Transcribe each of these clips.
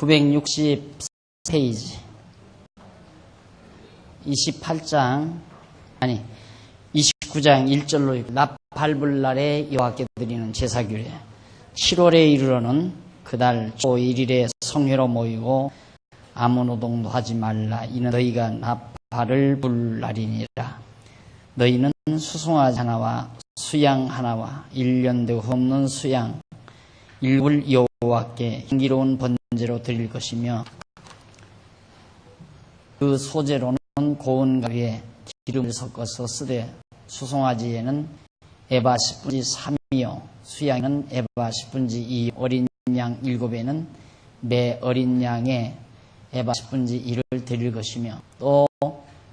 960페이지 29장 1절로 납 밟을 날에 여호와께 드리는 제사규례. 7월에 이르러는 그달 초 1일에 성회로 모이고 아무 노동도 하지 말라. 이는 너희가 납발을 불 날이니라. 너희는 수송아지 하나와 수양 하나와 1년 되고 없는 수양 일곱을 여호와께 향기로운 번제로 드릴 것이며, 그 소재로는 고운 가루에 기름을 섞어서 쓰되, 수송아지에는 에바 10분지 3이요 수양에는 에바 10분지 2, 어린 양 7에는 매 어린 양에 에바 10분지 1을 드릴 것이며, 또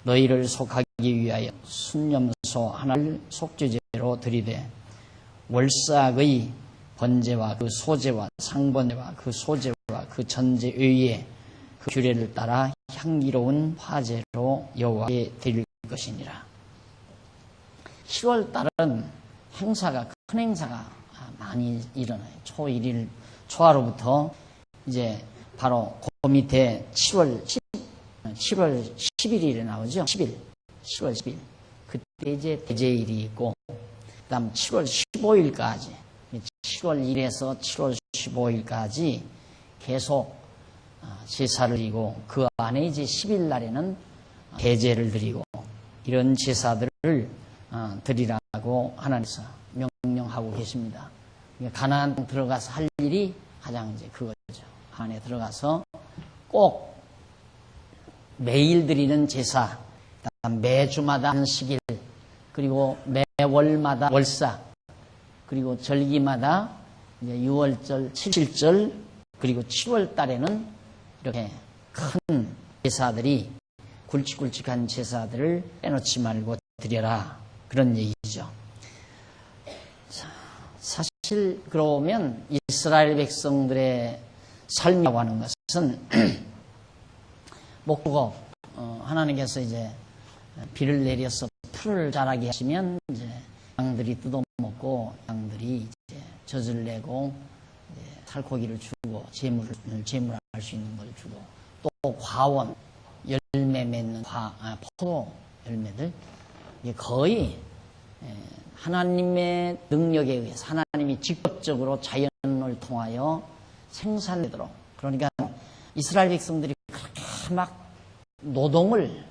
너희를 속하기 위하여 순염소 하나를 속죄제로 드리되, 월삭의 번제와 그 소제와 상번제와 그 소제와 그 전제 외에 그 규례를 따라 향기로운 화제로 여호와께 드릴 것이니라. 10월달은 행사가, 큰 행사가 많이 일어나요. 초 1일, 초하루부터 이제 바로 그 밑에 7월 11일에 나오죠. 10월 10일. 그때 이제 대제일이 있고, 그 다음 7월 15일까지, 7월 1일에서 7월 15일까지 계속 제사를 드리고, 그 안에 이제 10일 날에는 대제를 드리고, 이런 제사들을 드리라고 하나님께서 명령하고 계십니다. 가나안 땅 들어가서 할 일이 가장 이제 그거죠. 안에 들어가서 꼭 매일 드리는 제사, 매주마다 안식일, 그리고 매월마다 월사, 그리고 절기마다 이제 6월절, 7절, 그리고 7월 달에는 이렇게 큰 제사들이, 굵직굵직한 제사들을 빼놓지 말고 드려라. 그런 얘기죠. 사실 그러면 이스라엘 백성들의 삶이라고 하는 것은 목표가 하나님께서 이제 비를 내려서 풀을 자라게 하시면 이제 양들이 뜯어먹고, 양들이 이제 젖을 내고, 이제 살코기를 주고, 제물할 수 있는 걸 주고, 또 과원, 열매 맺는 포도 열매들, 이게 거의 하나님의 능력에 의해서 하나님이 직접적으로 자연을 통하여 생산되도록, 그러니까 이스라엘 백성들이 그렇게 막 노동을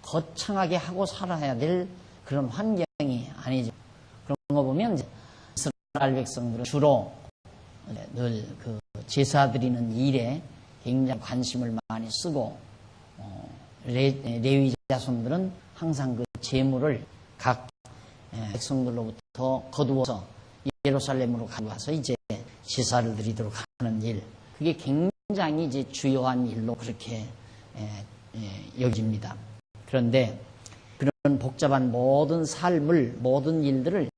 거창하게 하고 살아야 될 그런 환경이 아니죠. 그런 거 보면 이제 이스라엘 백성들은 주로 늘 그 제사 드리는 일에 굉장히 관심을 많이 쓰고, 레위 자손들은 항상 그 제물을 각 백성들로부터 거두어서 예루살렘으로 가져와서 이제 제사를 드리도록 하는 일, 그게 굉장히 이제 주요한 일로 그렇게 여깁니다. 그런데 그런 복잡한 모든 삶을, 모든 일들을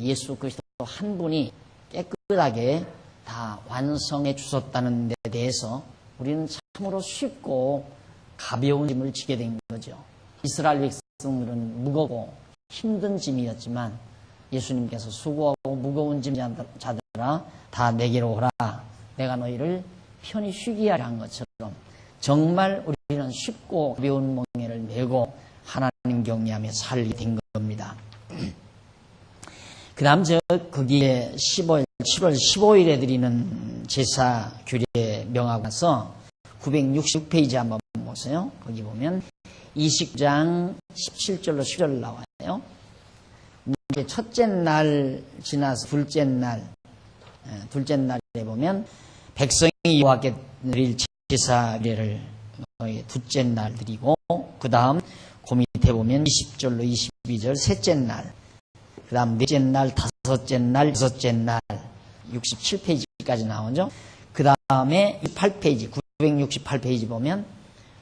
예수 그리스도 한 분이 깨끗하게 다 완성해 주셨다는 데 대해서 우리는 참으로 쉽고 가벼운 짐을 지게 된 거죠. 이스라엘 백성들은 무겁고 힘든 짐이었지만, 예수님께서 수고하고 무거운 짐 자들아 다 내게로 오라, 내가 너희를 편히 쉬게 하려 한 것처럼 정말 우리는 쉽고 가벼운 멍에를 메고 하나님 경외하며 살게 된 겁니다. 그 다음 거기에 7월 15일에 드리는 제사 규례 명하고 나서 966페이지 한번 보세요. 거기 보면 29장 17절로 10절 나와요. 이제 첫째 날 지나서 둘째 날에 보면 백성이 여호와께 드릴 제사 규례를 둘째 날 드리고, 그 다음 그 밑에 보면 20절로 22절 셋째 날, 그 다음 넷째 날, 다섯째 날, 여섯째 날, 67페이지까지 나오죠. 그 다음에 8페이지, 968페이지 보면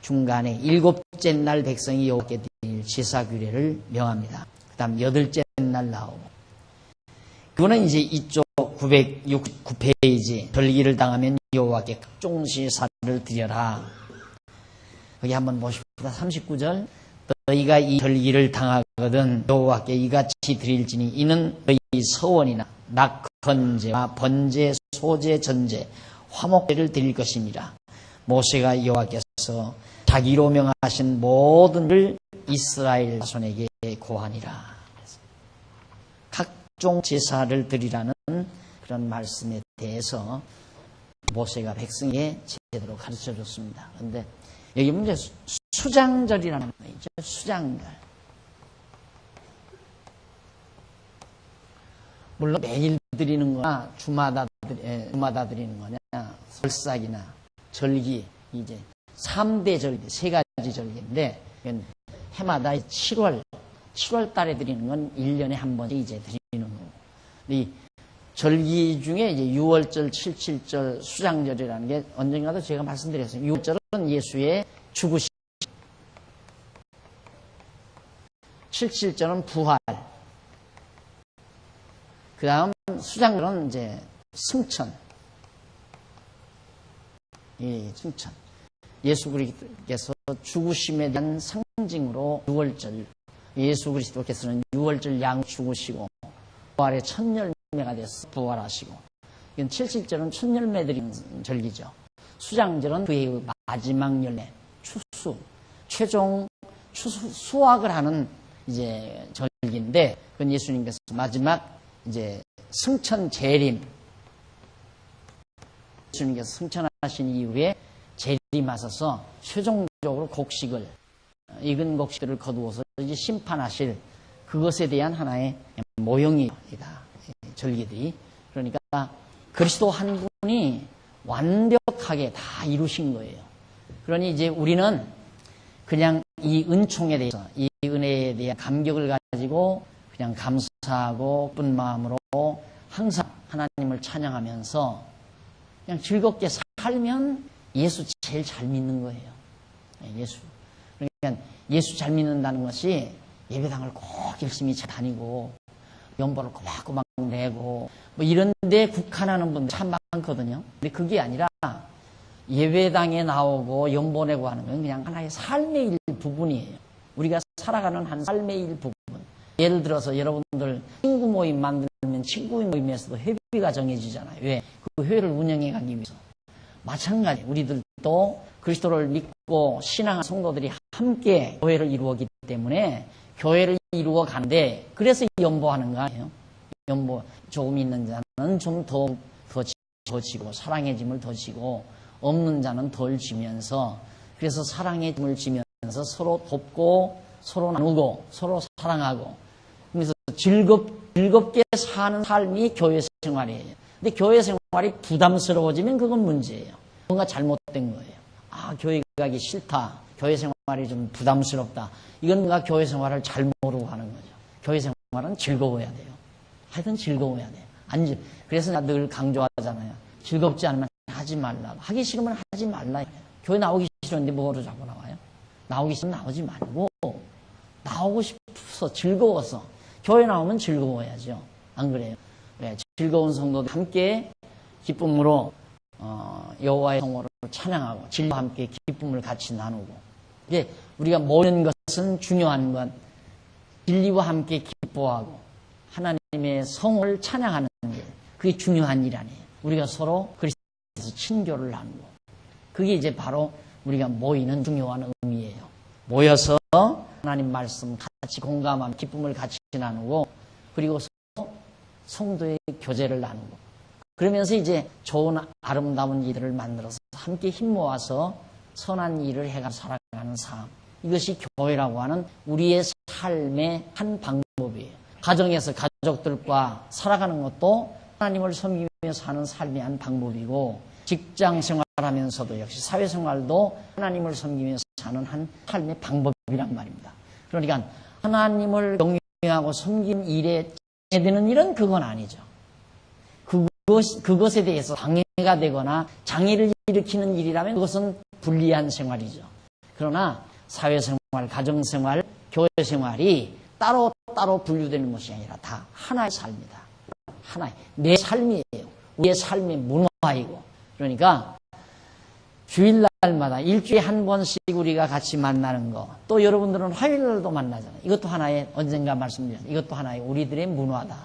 중간에 일곱째 날 백성이 여호와께 드릴 제사 규례를 명합니다. 그 다음 여덟째 날 나오고, 그거는 이제 이쪽 969페이지 절기를 당하면 여호와께 각종 제사를 드려라. 여기 한번 보십시다. 39절, 너희가 이 절기를 당하거든 여호와께 이같이 드릴지니 이는 너희 서원이나 낙헌제와 번제, 소제, 전제, 화목제를 드릴 것이니라. 모세가 여호와께서 자기로 명하신 모든 일을 이스라엘 자손에게 고하니라. 각종 제사를 드리라는 그런 말씀에 대해서 모세가 백성에게 제대로 가르쳐 줬습니다. 그런데 여기 문제 수장절이라는 거 있죠. 수장절. 물론 매일 드리는 거나 주마다 드리는 거냐, 설삭이나 절기, 이제 3대 절기, 3가지 절기인데, 해마다 7월 달에 드리는 건 1년에 한 번씩 이제 드리는 거고. 이 절기 중에 이제 6월절, 7.7절, 수장절이라는 게 언젠가도 제가 말씀드렸어요. 6월절은 예수의 죽으심, 7.7절은 부활, 그 다음 수장절은 이제 승천. 예, 승천. 예수 그리스도께서 죽으심에 대한 상징으로 6월절, 예수 그리스도께서는 6월절 양 죽으시고 부활의 첫 열매가 돼서 부활하시고, 이건 7.7절은 첫 열매 드리는 절기죠. 수장절은 그의 마지막 열매, 추수, 최종 수확을 하는 이제 절기인데, 그건 예수님께서 마지막 이제 승천 재림, 예수님께서 승천하신 이후에 재림하셔서 최종적으로 곡식을, 익은 곡식들을 거두어서 이제 심판하실 그것에 대한 하나의 모형이다. 절기들이. 그러니까 그리스도 한 분이 완벽하게 다 이루신 거예요. 그러니 이제 우리는 그냥 이 은총에 대해서, 이 은혜에 대한 감격을 가지고 그냥 감사하고 기쁜 마음으로 항상 하나님을 찬양하면서 그냥 즐겁게 살면 예수 제일 잘 믿는 거예요. 예수. 그러니까 예수 잘 믿는다는 것이 예배당을 꼭 열심히 다니고 연보를 꼬박꼬박 내고 뭐 이런 데 국한하는 분들 참 많거든요. 근데 그게 아니라 예배당에 나오고 연보 내고 하는 건 그냥 하나의 삶의 일부분이에요. 우리가 살아가는 한 삶의 일부분. 예를 들어서 여러분들 친구 모임 만들면 친구 모임에서도 회비가 정해지잖아요. 왜? 그 회를 운영해 가기 위해서. 마찬가지 우리들도 그리스도를 믿고 신앙한 성도들이 함께 교회를 이루었기 때문에 교회를 이루어 가는데, 그래서 연보하는 거 아니에요. 연보 조금 있는 자는 좀 더 지고 사랑의 짐을 더 지고 없는 자는 덜 지면서, 그래서 사랑의 짐을 지면서 서로 돕고 서로 나누고 서로 사랑하고, 그래서 즐겁게 사는 삶이 교회 생활이에요. 근데 교회 생활이 부담스러워지면 그건 문제예요. 뭔가 잘못된 거예요. 아, 교회 가기 싫다. 교회 생활이 좀 부담스럽다. 이건 뭔가 교회 생활을 잘 모르고 하는 거죠. 교회 생활은 즐거워야 돼요. 하여튼 즐거워야 돼요. 그래서 나 늘 강조하잖아요. 즐겁지 않으면 하지 말라. 하기 싫으면 하지 말라. 교회 나오기 싫은데 뭐로 자꾸 나와요? 나오기 싫으면 나오지 말고, 나오고 싶어서 즐거워서 교회 나오면 즐거워야죠. 안 그래요? 네, 즐거운 성도들 함께 기쁨으로 여호와의 성호를 찬양하고 진리와 함께 기쁨을 같이 나누고, 이게 우리가 모이는 것은 중요한 것, 진리와 함께 기뻐하고 하나님의 성호를 찬양하는 일, 그게 중요한 일 아니에요. 우리가 서로 그리스도에서 친교를 나누고, 그게 이제 바로 우리가 모이는 중요한 의미예요. 모여서 하나님 말씀 같이 공감하며 기쁨을 같이 나누고, 그리고 성도의 교제를 나누고, 그러면서 이제 좋은 아름다운 일들을 만들어서 함께 힘 모아서 선한 일을 해가 살아가는 삶, 이것이 교회라고 하는 우리의 삶의 한 방법이에요. 가정에서 가족들과 살아가는 것도 하나님을 섬기며 사는 삶의 한 방법이고, 직장 생활하면서도 역시 사회생활도 하나님을 섬기며 사는 한 삶의 방법이란 말입니다. 그러니까 하나님을 경외하고 섬기는 일에 되는 일은 그건 아니죠. 그것에 대해서 방해가 되거나 장애를 일으키는 일이라면 그것은 불리한 생활이죠. 그러나 사회생활, 가정생활, 교회생활이 따로 분류되는 것이 아니라 다 하나의 삶이다. 하나의 내 삶이에요. 우리의 삶의 문화이고, 그러니까 주일날마다 일주일에 한 번씩 우리가 같이 만나는 거, 또 여러분들은 화요일날도 만나잖아요. 이것도 하나의, 언젠가 말씀드렸죠. 이것도 하나의 우리들의 문화다.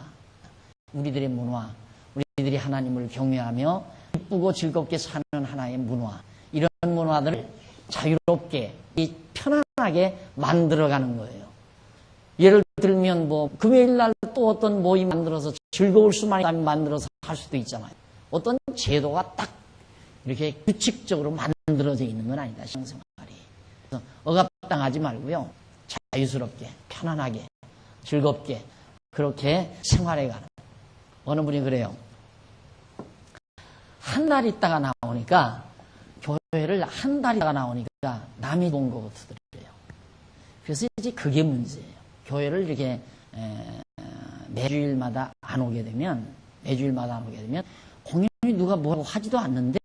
우리들의 문화, 우리들이 하나님을 경외하며 기쁘고 즐겁게 사는 하나의 문화, 이런 문화들을 자유롭게, 편안하게 만들어가는 거예요. 예를 들면 금요일 날 또 어떤 모임 만들어서 즐거울 수만 있다면 만들어서 할 수도 있잖아요. 어떤 제도가 딱 이렇게 규칙적으로 만들어져 있는 건 아니다, 신앙생활이. 그래서 억압당하지 말고요. 자유스럽게, 편안하게, 즐겁게 그렇게 생활해가는. 어느 분이 그래요. 한 달 있다가 나오니까, 교회를 한 달 있다가 나오니까 남이 본 것 같더래요. 그래서 이제 그게 문제예요. 교회를 이렇게 매주일마다 안 오게 되면 공연히 누가 뭐라고 하지도 않는데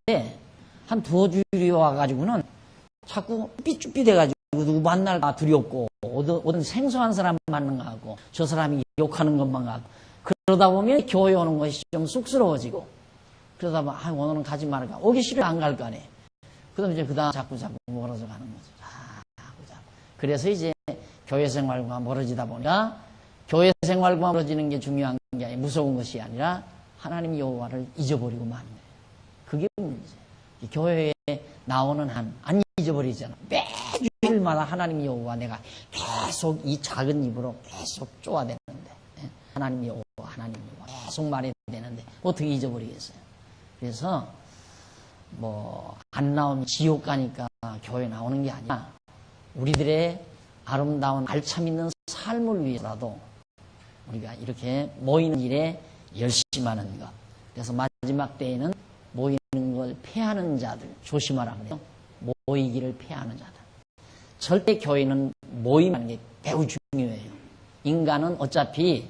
한 두어 주일이 와가지고는 자꾸 삐쭈삐대가지고 누구 만날 다 두렵고 어떤 생소한 사람 만난 거 같고 저 사람이 욕하는 것만 같고 그러다 보면 교회 오는 것이 좀 쑥스러워지고 그러다 보면 오늘은 가지 말까 오기 싫어 안 갈 거 아니에요. 그다음 이제 그다음 자꾸 멀어져 가는 거죠. 자꾸. 그래서 이제 교회 생활과 멀어지다 보니까 교회 생활과 멀어지는 게 중요한 게 아니라 무서운 것이 아니라 하나님 여호와를 잊어버리고 마는 거예요. 그게 문제. 교회에 나오는 한 안 잊어버리잖아. 매주일마다 하나님 여호와 내가 계속 이 작은 입으로 계속 쪼아대는데 하나님 여호와 계속 말해야 되는데 어떻게 잊어버리겠어요. 그래서 안 나오면 지옥 가니까 교회 나오는 게 아니라 우리들의 아름다운 알참 있는 삶을 위해서라도 우리가 이렇게 모이는 일에 열심히 하는 것. 그래서 마지막 때에는 모이는 걸 패하는 자들 조심하라 그래요. 모이기를 패하는 자들. 절대 교회는 모임하는 게 매우 중요해요. 인간은 어차피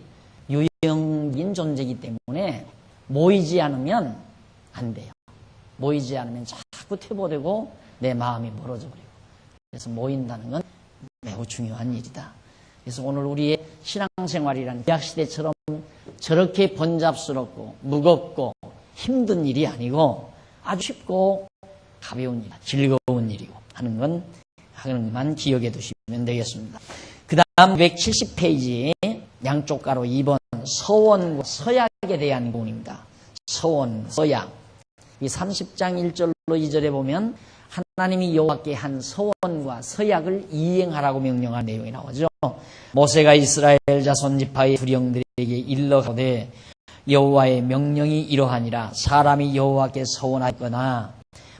유형인 존재이기 때문에 모이지 않으면 안 돼요. 모이지 않으면 자꾸 퇴보되고 내 마음이 멀어져 버리고. 그래서 모인다는 건 매우 중요한 일이다. 그래서 오늘 우리의 신앙생활이란 구약시대처럼 저렇게 번잡스럽고 무겁고 힘든 일이 아니고 아주 쉽고 가벼운 일, 즐거운 일이고 하는 건 하나님만 기억해 두시면 되겠습니다. 그 다음 170페이지 양쪽 가로 2번 서원과 서약에 대한 부분입니다. 서원, 서약. 이 30장 1절로 2절에 보면 하나님이 여호와께 한 서원과 서약을 이행하라고 명령한 내용이 나오죠. 모세가 이스라엘 자손 지파의 두령들에게 일러가되 여호와의 명령이 이러하니라. 사람이 여호와께 서원하거나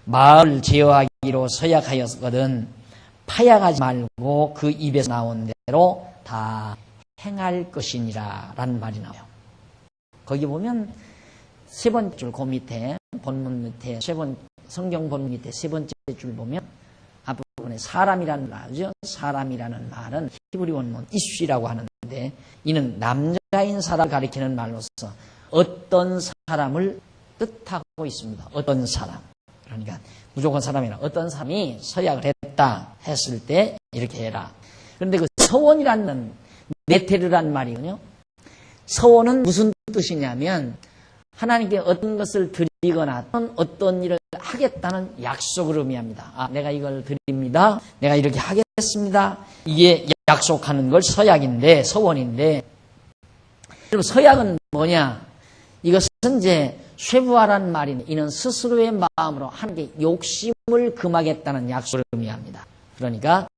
마을 제어하기로 서약하였거든 파약하지 말고 그 입에서 나온 대로 다 행할 것이니라 라는 말이 나와요. 거기 보면 세 번째 줄 그 밑에 본문 밑에 성경 본문 밑에 세 번째 줄 보면 앞부분에 사람이라는 말이죠. 사람이라는 말은 히브리 원문 이쉬라고 하는데 이는 남자인 사람을 가리키는 말로서 어떤 사람을 뜻하고 있습니다. 어떤 사람. 그러니까 무조건 사람이라 어떤 사람이 서약을 했다 했을 때 이렇게 해라. 그런데 그 서원이라는 네테르란 말이거든요. 서원은 무슨 뜻이냐면 하나님께 어떤 것을 드리거나 어떤 일을 하겠다는 약속을 의미합니다. 내가 이걸 드립니다. 내가 이렇게 하겠습니다. 이게 약속하는 걸 서약인데 서원인데 그럼 서약은 뭐냐? 이것은 이제 쇠부하라는 말인데 이는 스스로의 마음으로 하나님께 욕심을 금하겠다는 약속을 의미합니다. 그러니까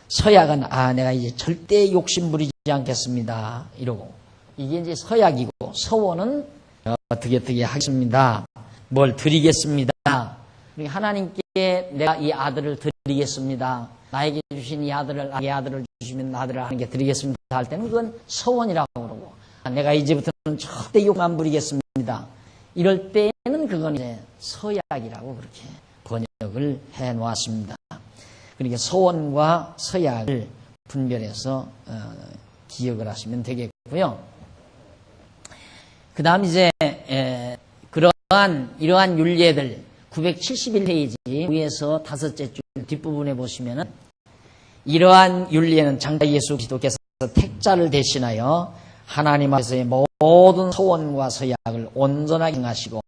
서약은 내가 이제 절대 욕심 부리지 않겠습니다. 이러고 이게 이제 서약이고 서원은 어떻게 하겠습니다. 뭘 드리겠습니다. 하나님께 내가 이 아들을 드리겠습니다. 나에게 주신 이 아들을 주시면 아들을 하나님께 드리겠습니다 할 때는 그건 서원이라고 그러고 내가 이제부터는 절대 욕 안 부리겠습니다. 이럴 때는 그건 이제 서약이라고 그렇게 번역을 해 놓았습니다. 그러니까 서원과 서약을 분별해서 기억을 하시면 되겠고요. 그 다음 이제 이러한 율례들 971페이지 위에서 다섯째 줄 뒷부분에 보시면은 이러한 율례는 장차 예수 그리스도께서 택자를 대신하여 하나님 앞에서의 모든 서원과 서약을 온전하게 행하시고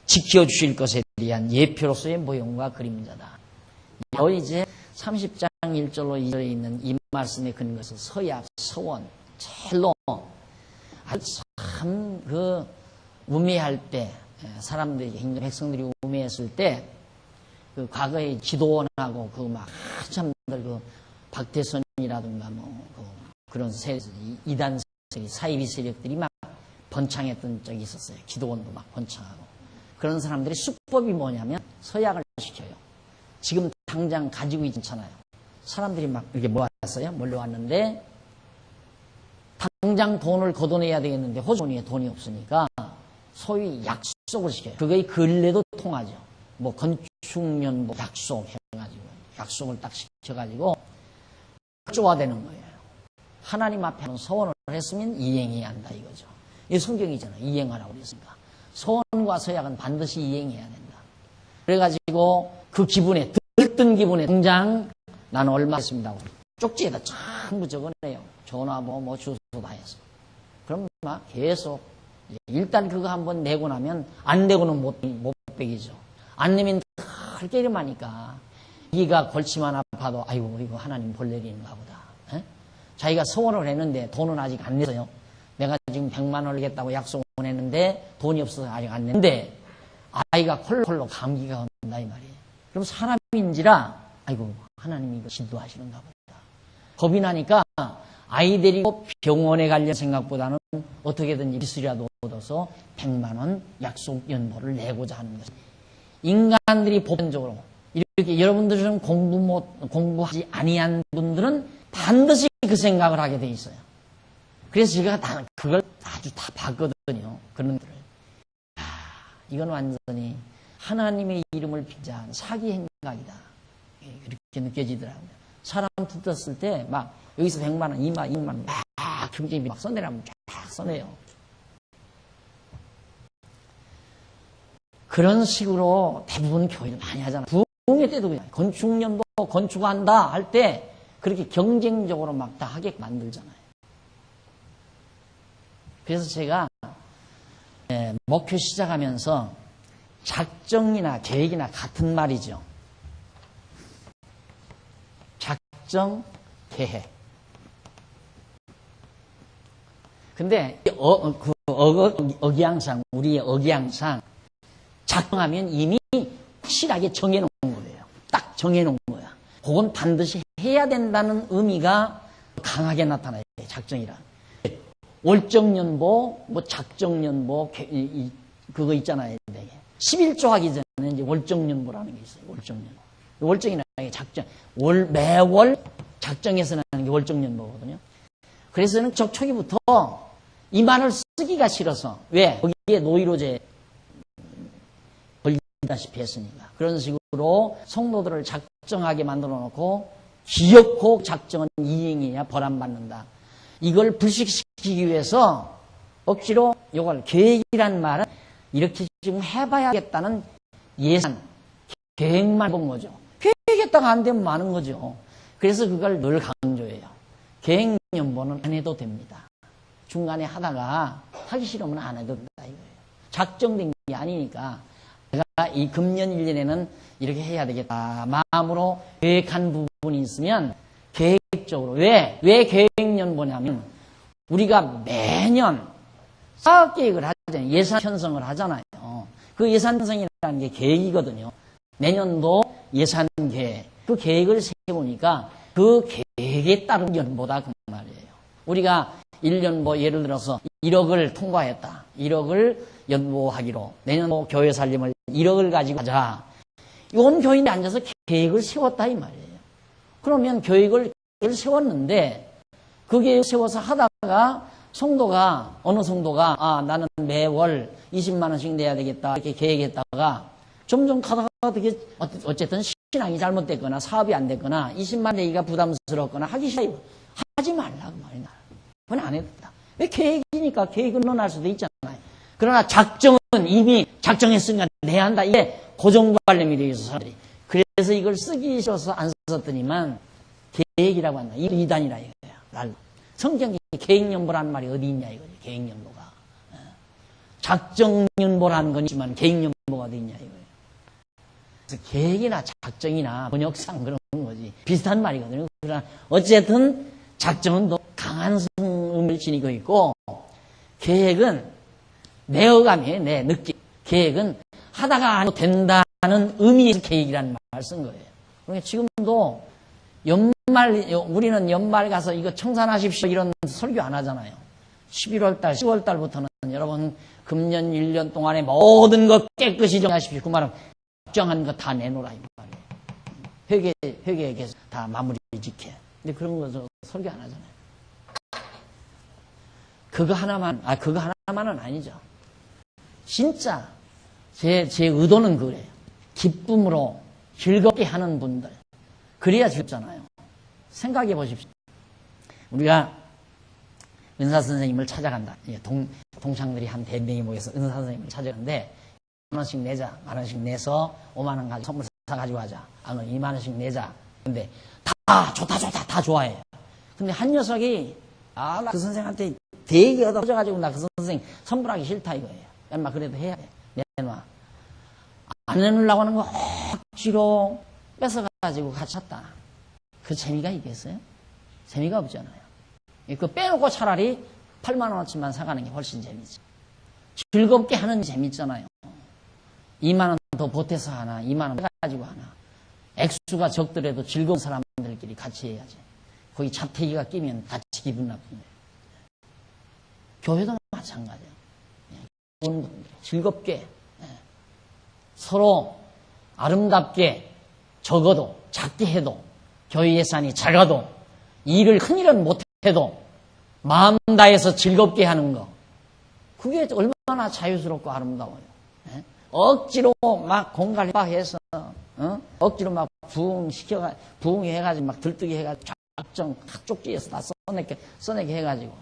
지켜주실 것에 대한 예표로서의 모형과 그림자다. 이제 30장 1절로 2절에 있는 이 말씀에 근거해서 서약, 서원, 첼로 참 우매할 때 사람들이 백성들이 우매했을 때 그 과거에 지도원하고 그 막 한참들 그 박태선이라든가 뭐 그런 이단 세력, 사이비 세력들이 막 번창했던 적이 있었어요. 기도원도 막 번창하고. 그런 사람들이 수법이 뭐냐면 서약을 시켜요. 지금 당장 가지고 있지 않잖아요. 사람들이 막 이렇게 모았어요. 몰려왔는데 당장 돈을 걷어내야 되겠는데 호주머니에 돈이 없으니까 소위 약속을 시켜요. 그게 근래도 통하죠. 뭐 건축년 뭐 약속 해가지고 약속을 딱 시켜가지고 쪼아대는 거예요. 하나님 앞에 서원을 했으면 이행해야 한다 이거죠. 이게 성경이잖아요. 이행하라고 그랬으니까. 서원과 서약은 반드시 이행해야 된다. 그래가지고 그 기분에 들뜬 기분에 당장 나는 얼마 했습니다. 쪽지에다 전부 적어내요. 전화번호 뭐 주소 다 해서. 그럼 막 계속 일단 그거 한번 내고 나면 안 내고는 못 빼기죠. 안 내면 그렇게 이름하니까 이가 골치만 아파도 아이고 이거 하나님 볼 일인가 보다. 에? 자기가 소원을 했는데 돈은 아직 안 냈어요. 내가 지금 100만 원을 겠다고 약속을 했는데 돈이 없어서 아직 안 냈는데 아이가 콜로 감기가 온다 이 말이에요. 그럼 사람인지라 아이고 하나님이 이거 진도하시는가 보다. 겁이 나니까 아이 데리고 병원에 가려는 생각보다는 어떻게든지 빚이라도 얻어서 100만 원 약속 연보를 내고자 하는 것입니다. 인간들이 보편적으로 이렇게 여러분들은 공부하지 아니한 분들은 반드시 그 생각을 하게 돼 있어요. 그래서 제가 그걸 아주 다 봤거든요. 그런 분들을. 이건 완전히 하나님의 이름을 빙자한 사기 행각이다. 그렇게 느껴지더라고요. 사람 뜯었을 때 막 여기서 100만 원, 2만 원 막 경제비 막 써내라면 쫙 써내요. 그런 식으로 대부분 교회를 많이 하잖아요. 부흥회 때도 그냥 건축년도 건축한다 할 때 그렇게 경쟁적으로 막 다 하게 만들잖아요. 그래서 제가 목표 시작하면서 작정이나 계획이나 같은 말이죠. 작정, 계획. 근데 억양상 우리의 억양상 작정하면 이미 확실하게 정해놓은 거예요. 딱 정해놓은 거야. 그건 반드시 해야 된다는 의미가 강하게 나타나요. 작정이란. 월정연보, 뭐 작정연보, 그거 있잖아요. 11조 하기 전에 이제 월정연보라는 게 있어요. 월정연보. 월정이라는 게 작정. 매월 작정해서 나는 게 월정연보거든요. 그래서 저는 초기부터 이 말을 쓰기가 싫어서. 왜? 거기에 노이로제 걸리다시피 했으니까. 그런 식으로 성도들을 작정하게 만들어 놓고 기어코 작정은 이행해야 벌 안 받는다. 이걸 불식시키기 위해서 억지로 이걸 계획이란 말은 이렇게 지금 해봐야겠다는 예산, 계획만 본 거죠. 계획했다가 안 되면 많은 거죠. 그래서 그걸 늘 강조해요. 계획연보는 안 해도 됩니다. 중간에 하다가 하기 싫으면 안 해도 된다 이거예요. 작정된 게 아니니까 내가 이 금년 1년에는 이렇게 해야 되겠다 마음으로 계획한 부분이 있으면 계획적으로 왜 계획연보냐면 우리가 매년 사업계획을 하잖아요. 예산 편성을 하잖아요. 그 예산 편성이라는 게 계획이거든요. 내년도 예산 계획 그 계획을 세우니까 그 계획에 따른 연보다 그 말이에요. 우리가 1년보 예를 들어서 1억을 통과했다. 1억을 연보하기로 내년도 교회 살림을 1억을 가지고 하자. 온 교인이 앉아서 계획을 세웠다 이 말이에요. 그러면 계획을 세웠는데 그 계획을 세워서 하다가 어느 성도가 나는 매월 20만 원씩 내야 되겠다 이렇게 계획했다가 점점 가다가 되게 어쨌든 신앙이 잘못됐거나 사업이 안 됐거나 20만 내기가 부담스럽거나 하기 싫어 하지 말라고 말이야. 그건 안 해도 된다. 왜 계획이니까 계획은 넣어날 수도 있잖아요. 그러나 작정은 이미 작정했으니까 내야 한다. 이게 고정관념이 되어 있어 사람들이. 그래서 이걸 쓰기 싫어서 안 썼더니만 계획이라고 한다. 이단이라 이거야. 성경에 계획연보라는 말이 어디 있냐 이거지. 계획연보가. 작정연보라는 건 있지만 계획연보가 어디 있냐 이거예요. 그래서 계획이나 작정이나 번역상 그런 거지. 비슷한 말이거든요. 그러나 어쨌든 작정은 더 강한 성음을 지니고 있고 계획은 내 어감이에요. 내 느낌. 계획은 하다가 안 된다 의미의 계획이라는 말을 쓴 거예요. 그러니까 지금도 우리는 연말 가서 이거 청산하십시오 이런 설교 안 하잖아요. 11월 달, 10월 달부터는 여러분 금년 1년 동안에 모든 것 깨끗이 정하십시오. 그 말은 걱정한 거 다 내놓으라 이 말이에요. 회개에 다 마무리 짓게. 근데 그런 거 설교 안 하잖아요. 그거 하나만은 아니죠. 진짜 제 의도는 그래요. 기쁨으로 즐겁게 하는 분들. 그래야 즐겁잖아요. 생각해 보십시오. 우리가 은사 선생님을 찾아간다. 동창들이 한 100명이 모여서 은사 선생님을 찾아가는데 10,000원씩 내자. 10,000원씩 내서 50,000원 가지고 선물 사가지고 하자. 아, 20,000원씩 내자. 근데 다 좋다 다 좋아해요. 근데 한 녀석이 나 그 선생한테 되게 얻어가지고 나 그 선생 선물하기 싫다 이거예요. 엄마 그래도 해야 돼. 내놔. 안 내놓으려고 하는 거 억지로 뺏어가지고 같이 샀다. 그 재미가 있겠어요? 재미가 없잖아요. 그 빼놓고 차라리 80,000원어치만 사가는 게 훨씬 재미지. 즐겁게 하는 재미있잖아요. 20,000원 더 보태서 하나, 20,000원 해가지고 하나. 액수가 적더라도 즐거운 사람들끼리 같이 해야지. 거기 잡태기가 끼면 같이 기분 나쁜데. 교회도 마찬가지예요. 즐겁게 서로 아름답게 적어도 작게 해도 교회 예산이 작아도 일을 큰 일은 못해도 마음 다해서 즐겁게 하는 거 그게 얼마나 자유스럽고 아름다워요. 억지로 막 공갈해서 억지로 막 부흥해가지고 막 들뜨게 해가지고 작정 쪽지에서 다 써내게 해가지고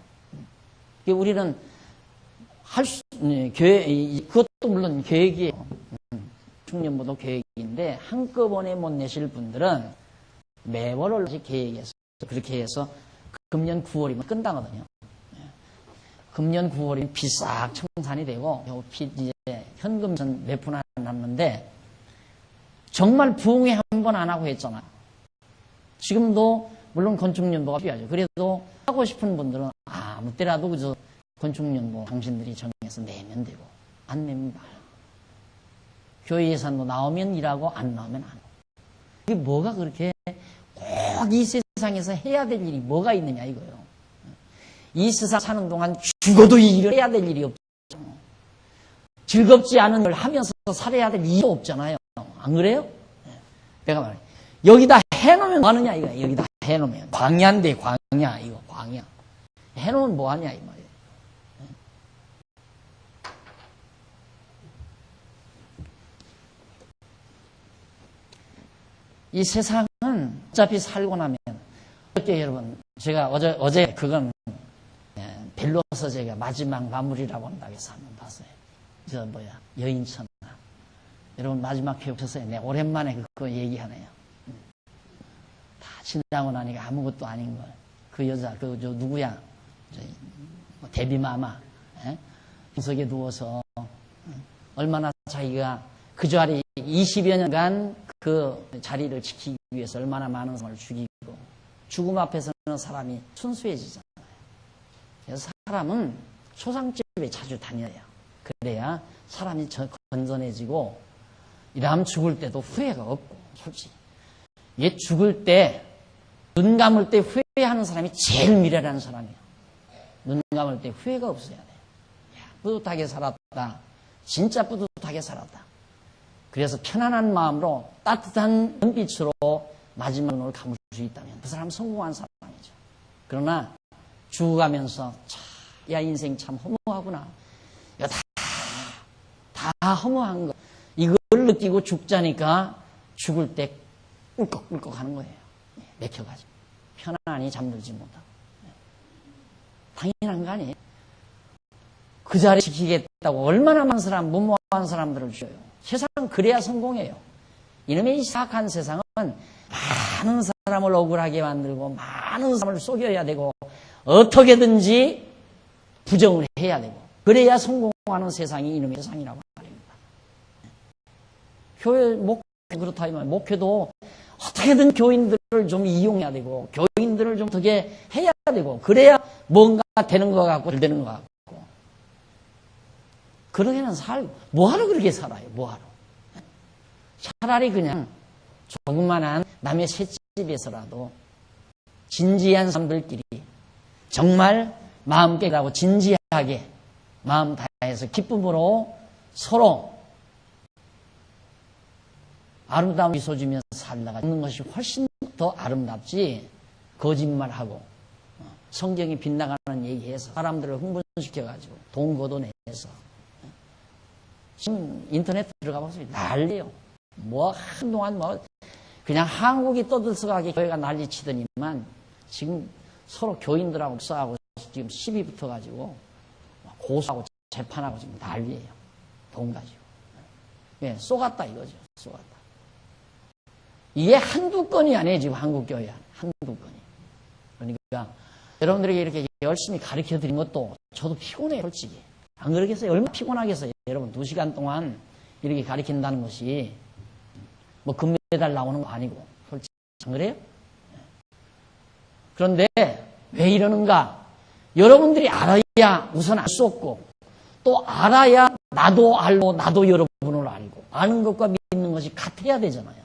우리는 그것도 물론 계획이에요. 중년부도 계획인데 한꺼번에 못 내실 분들은 매월 계획해서 그렇게 해서 금년 9월이면 끝나거든요. 금년 9월이면 빚 싹 청산이 되고 이제 현금은 몇 푼 안 남는데 정말 부흥회 한 번 안 하고 했잖아요. 지금도 물론 건축연보가 필요하죠. 그래도 하고 싶은 분들은 아무 때라도 그저 건축연보 당신들이 정해서 내면 되고 안 내면 말고 교회 예산도 나오면 일하고 안 나오면 안 하고 이게 뭐가 그렇게 꼭 이 세상에서 해야 될 일이 뭐가 있느냐 이거예요. 이 세상 사는 동안 죽어도 이 일을 해야 될 일이 없죠. 즐겁지 않은 걸 하면서 살아야 될 일이 없잖아요. 안 그래요? 내가 말해 여기다 해놓으면 뭐 하느냐 이거야. 여기다 해놓으면 광야인데 광야 이거 광야 해놓으면 뭐 하냐 이 말이에요. 이 세상은 어차피 살고 나면 어떻게 여러분 제가 어제 그건 벨로서 제가 마지막 마무리라고 한다고 해서 한번 봤어요. 여인천하 여러분 마지막 회 오셨어요. 내가 오랜만에 그거 얘기하네요. 다 지나고 나니까 아무것도 아닌 걸. 그 여자 누구야? 데뷔마마 빈석에 누워서 얼마나 자기가 그 자리 20여 년간 그 자리를 지키기 위해서 얼마나 많은 사람을 죽이고 죽음 앞에서는 사람이 순수해지잖아요. 그래서 사람은 초상집에 자주 다녀야 그래야 사람이 건전해지고 이러면 죽을 때도 후회가 없고 솔직히 얘 죽을 때 눈 감을 때 후회하는 사람이 제일 미련한 사람이에요. 눈 감을 때 후회가 없어야 돼. 뿌듯하게 살았다. 진짜 뿌듯하게 살았다. 그래서 편안한 마음으로 따뜻한 눈빛으로 마지막 눈을 감을 수 있다면 그 사람은 성공한 사람이죠. 그러나 죽어가면서 야 인생 참 허무하구나. 다 허무한 거. 이걸 느끼고 죽자니까 죽을 때 꿀꺽꿀꺽 하는 거예요. 맥혀가지고 편안히 잠들지 못하고. 당연한 거 아니에요. 그 자리 지키겠다고 얼마나 많은 사람, 무모한 사람들을 죽여요. 세상은 그래야 성공해요. 이놈의 이 사악한 세상은 많은 사람을 억울하게 만들고 많은 사람을 속여야 되고 어떻게든지 부정을 해야 되고 그래야 성공하는 세상이 이놈의 세상이라고 말입니다. 교회 목회 그렇다 하면 목회도 어떻게든 교인들을 좀 이용해야 되고 교인들을 좀 어떻게 해야 되고 그래야 뭔가 되는 것 같고 잘 되는 것 같고 그러게는 뭐하러 그렇게 살아요? 뭐하러? 차라리 그냥 조그만한 남의 셋집에서라도 진지한 사람들끼리 정말 마음 깨끗하고 진지하게 마음 다해서 기쁨으로 서로 아름다운 미소 주면서 살다가 있는 것이 훨씬 더 아름답지, 거짓말하고 성경이 빗나가는 얘기해서 사람들을 흥분시켜가지고 돈 걷어내서. 지금 인터넷 들어가 보세요. 난리요. 뭐 한동안 뭐 그냥 한국이 떠들썩하게 교회가 난리치더니만 지금 서로 교인들하고 싸우고 지금 시비 붙어가지고 고소하고 재판하고 지금 난리예요. 돈 가지고. 예, 쏘갔다 이거죠. 쏘갔다. 이게 한두 건이 아니에요. 지금 한국 교회 안에. 한두 건이. 그러니까 여러분들에게 이렇게 열심히 가르쳐 드린 것도 저도 피곤해요. 솔직히. 안 그러겠어요? 얼마나 피곤하겠어요? 여러분 2시간 동안 이렇게 가르친다는 것이 뭐 금메달 나오는 거 아니고 솔직히 안 그래요? 그런데 왜 이러는가? 여러분들이 알아야 우선 알 수 없고 또 알아야 나도 알고 나도 여러분을 알고 아는 것과 믿는 것이 같아야 되잖아요.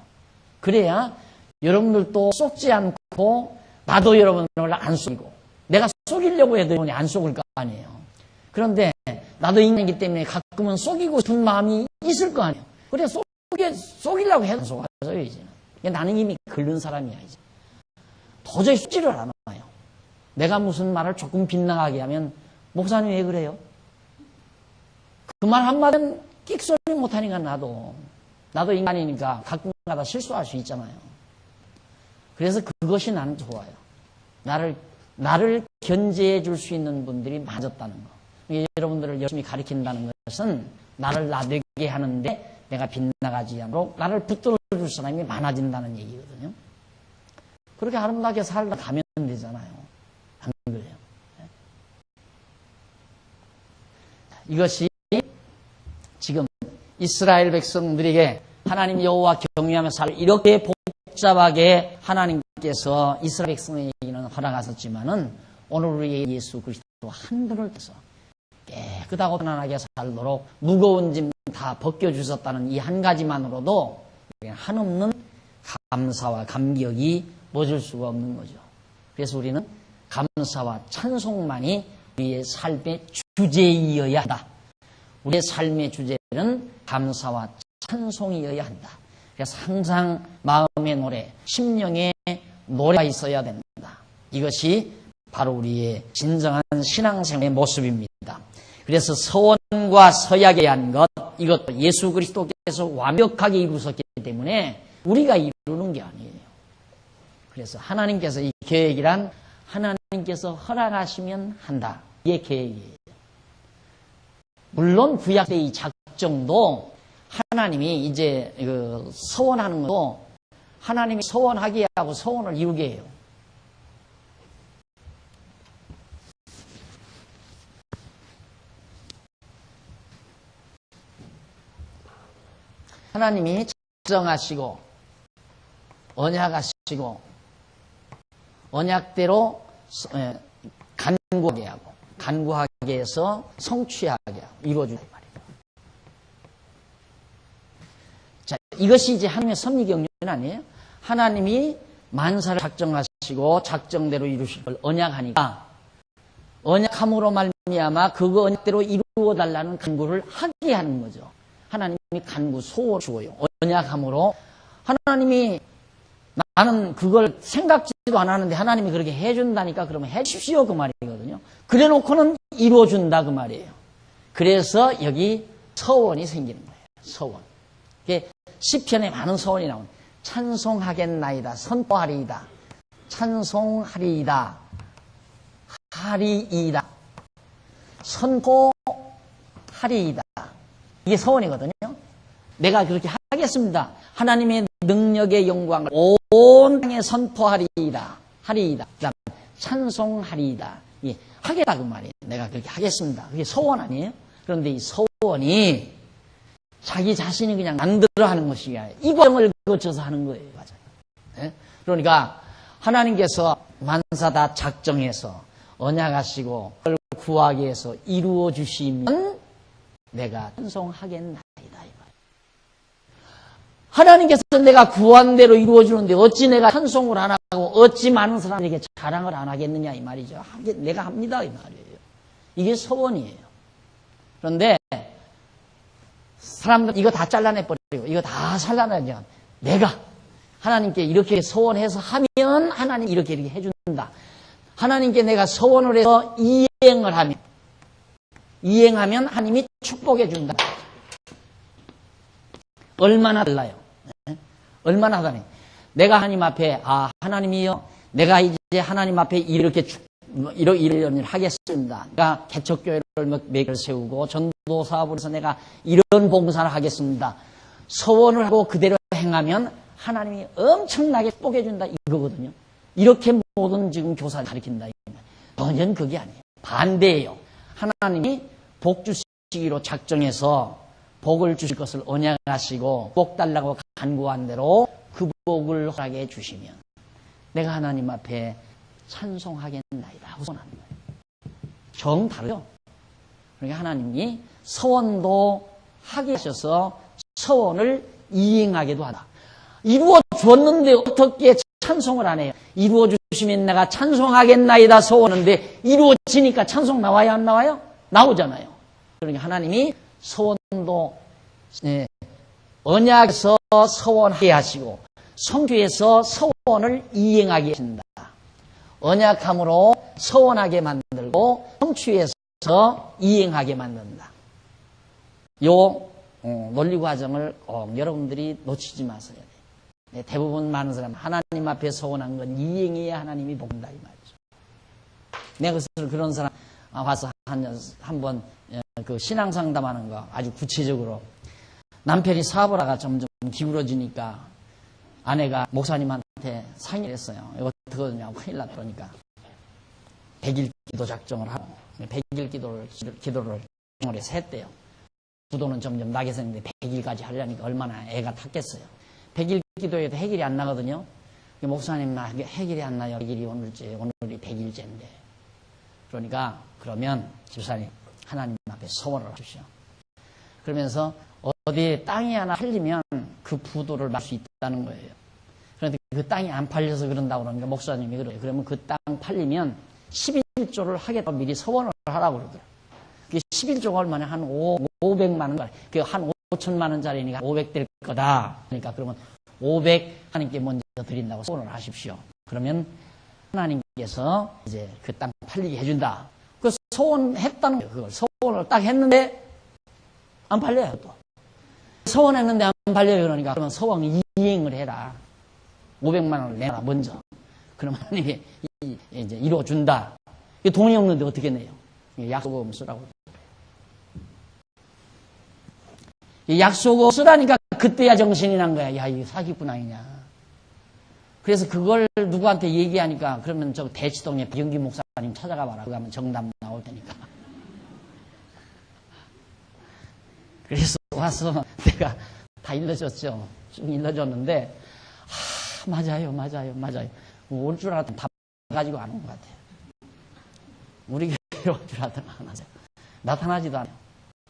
그래야 여러분들도 속지 않고 나도 여러분을 안 속이고 내가 속이려고 해도 여러분이 안 속을 거 아니에요. 그런데 나도 인간이기 때문에 가끔은 속이고 싶은 마음이 있을 거 아니에요. 그래 속이려고 해도 속아져요 이제는. 나는 이미 긁는 사람이야 이제. 도저히 속지를 않아요. 내가 무슨 말을 조금 빗나가게 하면 목사님 왜 그래요? 그 말 한마디는 끽소리 못하니까 나도 인간이니까 가끔가다 실수할 수 있잖아요. 그래서 그것이 나는 좋아요. 나를 견제해 줄 수 있는 분들이 많아졌다는 거. 여러분들을 열심히 가르친다는 것은 나를 나되게 하는데 내가 빗나가지 않도록 나를 붙들어 줄 사람이 많아진다는 얘기거든요. 그렇게 아름답게 살다 가면 되잖아요. 안 그래요? 이것이 지금 이스라엘 백성들에게 하나님 여호와 경외하며 살 이렇게 복잡하게 하나님께서 이스라엘 백성에게는 허락하셨지만은 오늘 우리의 예수 그리스도 한 분을 통해서 깨끗하고 편안하게 살도록 무거운 짐 다 벗겨주셨다는 이 한 가지만으로도 한없는 감사와 감격이 멎을 수가 없는 거죠. 그래서 우리는 감사와 찬송만이 우리의 삶의 주제이어야 한다. 우리의 삶의 주제는 감사와 찬송이어야 한다. 그래서 항상 마음의 노래, 심령의 노래가 있어야 된다. 이것이 바로 우리의 진정한 신앙생활의 모습입니다. 그래서 서원과 서약에 대한 것, 이것도 예수 그리스도께서 완벽하게 이루셨기 때문에 우리가 이루는 게 아니에요. 그래서 하나님께서 이 계획이란 하나님께서 허락하시면 한다. 이게 계획이에요. 물론 구약 때 이 작정도 하나님이 이제 서원하는 것도 하나님이 서원하게 하고 서원을 이루게 해요. 하나님이 작정하시고 언약하시고 언약대로 간구하게 하고 간구하게 해서 성취하게 하고 이루어주는 말이에요. 자, 이것이 이제 하나님의 섭리 경륜 아니에요? 하나님이 만사를 작정하시고 작정대로 이루실 걸 언약하니까 언약함으로 말미암아 그거 언약대로 이루어달라는 간구를 하게 하는 거죠. 하나님이 간구 소원을 주어요. 언약함으로 하나님이 나는 그걸 생각지도 않았는데 하나님이 그렇게 해준다니까 그러면 해주십시오 그 말이거든요. 그래 놓고는 이루어준다 그 말이에요. 그래서 여기 서원이 생기는 거예요. 서원. 이게 시편에 많은 서원이 나오는 찬송하겠나이다. 선포하리이다. 찬송하리이다. 하리이다. 선포하리이다. 이게 서원이거든요. 내가 그렇게 하겠습니다. 하나님의 능력의 영광을 온 땅에 선포하리이다. 하리이다. 그다음 찬송하리이다. 예, 하겠다 그 말이에요. 내가 그렇게 하겠습니다. 그게 서원 아니에요? 그런데 이 서원이 자기 자신이 그냥 만들어 하는 것이 아니라 이 과정을 거쳐서 하는 거예요. 맞아요. 예? 그러니까 하나님께서 만사 다 작정해서 언약하시고 그걸 구하게 해서 이루어 주시면 내가 찬송하겠나이다. 하나님께서 내가 구한 대로 이루어주는데 어찌 내가 찬송을 안 하고 어찌 많은 사람에게 자랑을 안 하겠느냐 이 말이죠. 내가 합니다 이 말이에요. 이게 서원이에요. 그런데 사람들 이거 다 잘라내버리고 이거 다 잘라내면 내가 하나님께 이렇게 서원해서 하면 하나님 이렇게 해준다. 하나님께 내가 서원을 해서 이행하면 하나님이 축복해 준다. 얼마나 달라요. 얼마나 달라요. 내가 하나님 앞에 하나님이요 내가 이제 하나님 앞에 이런 일을 하겠습니다. 내가 개척교회를 몇 개를 세우고 전도 사업을 해서 내가 이런 봉사를 하겠습니다. 서원을 하고 그대로 행하면 하나님이 엄청나게 축복해 준다 이거거든요. 이렇게 모든 지금 교사를 가르친다. 전혀 그게 아니에요. 반대예요. 하나님이 복 주시기로 작정해서 복을 주실 것을 언약하시고 복 달라고 간구한 대로 그 복을 허락해 주시면 내가 하나님 앞에 찬송하겠나이다 하고 선하는 거예요. 정 다르죠. 그러니까 하나님이 서원도 하게 하셔서 서원을 이행하게도 하다. 이루어 주었는데 어떻게 찬송을 안 해요? 이루어 주시면 내가 찬송하겠나이다 서원인데 이루어지니까 찬송 나와요 안 나와요? 나오잖아요. 그러니까 하나님이 서원도 언약에서 서원하게 하시고 성취에서 서원을 이행하게 하신다. 언약함으로 서원하게 만들고 성취에서 이행하게 만든다. 요 논리 과정을 여러분들이 놓치지 마세요. 대부분 많은 사람 하나님 앞에 서원한 건 이행해야 하나님이 복다 이 말이죠. 내가 그런 사람 와서 한번 그 신앙 상담하는 거 아주 구체적으로 남편이 사업을 하다가 점점 기울어지니까 아내가 목사님한테 상의를 했어요. 이거 어떻게 하냐고 큰일 났다 그러니까 100일 기도 작정을 하고 100일 기도를 해서 했대요. 부도는 점점 나게 생겼는데 100일까지 하려니까 얼마나 애가 탔겠어요. 100일 기도에도 해결이 안 나거든요. 목사님 나 해결이 안 나요. 100일이 오늘이 100일째인데. 그러니까 그러면 집사님 하나님 앞에 서원을 하십시오. 그러면서 어디 땅이 하나 팔리면 그 부도를 막 수 있다는 거예요. 그런데 그 땅이 안 팔려서 그런다고 그러니까 목사님이 그래요. 그러면 그 땅 팔리면 11조를 하겠다고 미리 서원을 하라고 그러더라고요. 11조가 얼마냐? 한 500만 원, 한 5천만 원짜리니까 500 될 거다. 그러니까 그러면 500 하나님께 먼저 드린다고 서원을 하십시오. 그러면 하나님께서 이제 그 땅 팔리게 해준다. 그 서원했다는 거예요. 그걸 서원을 딱 했는데 안 팔려요. 또 서원했는데 안 팔려요. 그러니까 그러면 서원 이행을 해라. 500만 원을 내라 먼저. 그럼 하나님이 이제 이루어준다. 돈이 없는데 어떻게 내요? 약속금 쓰라고. 약속금 쓰라니까 그때야 정신이 난 거야. 야, 이거 사기꾼 아니냐. 그래서 그걸 누구한테 얘기하니까 그러면 저 대치동에 박영기 목사님 찾아가 봐라. 그거 하면 정답 나올 테니까. 그래서 와서 내가 다 일러줬죠. 쭉 일러줬는데 맞아요. 올 줄 알았더니 다 가지고 안 온 것 같아요. 우리 교회로 올 줄 알았더니 안 와서 나타나지도 않아요.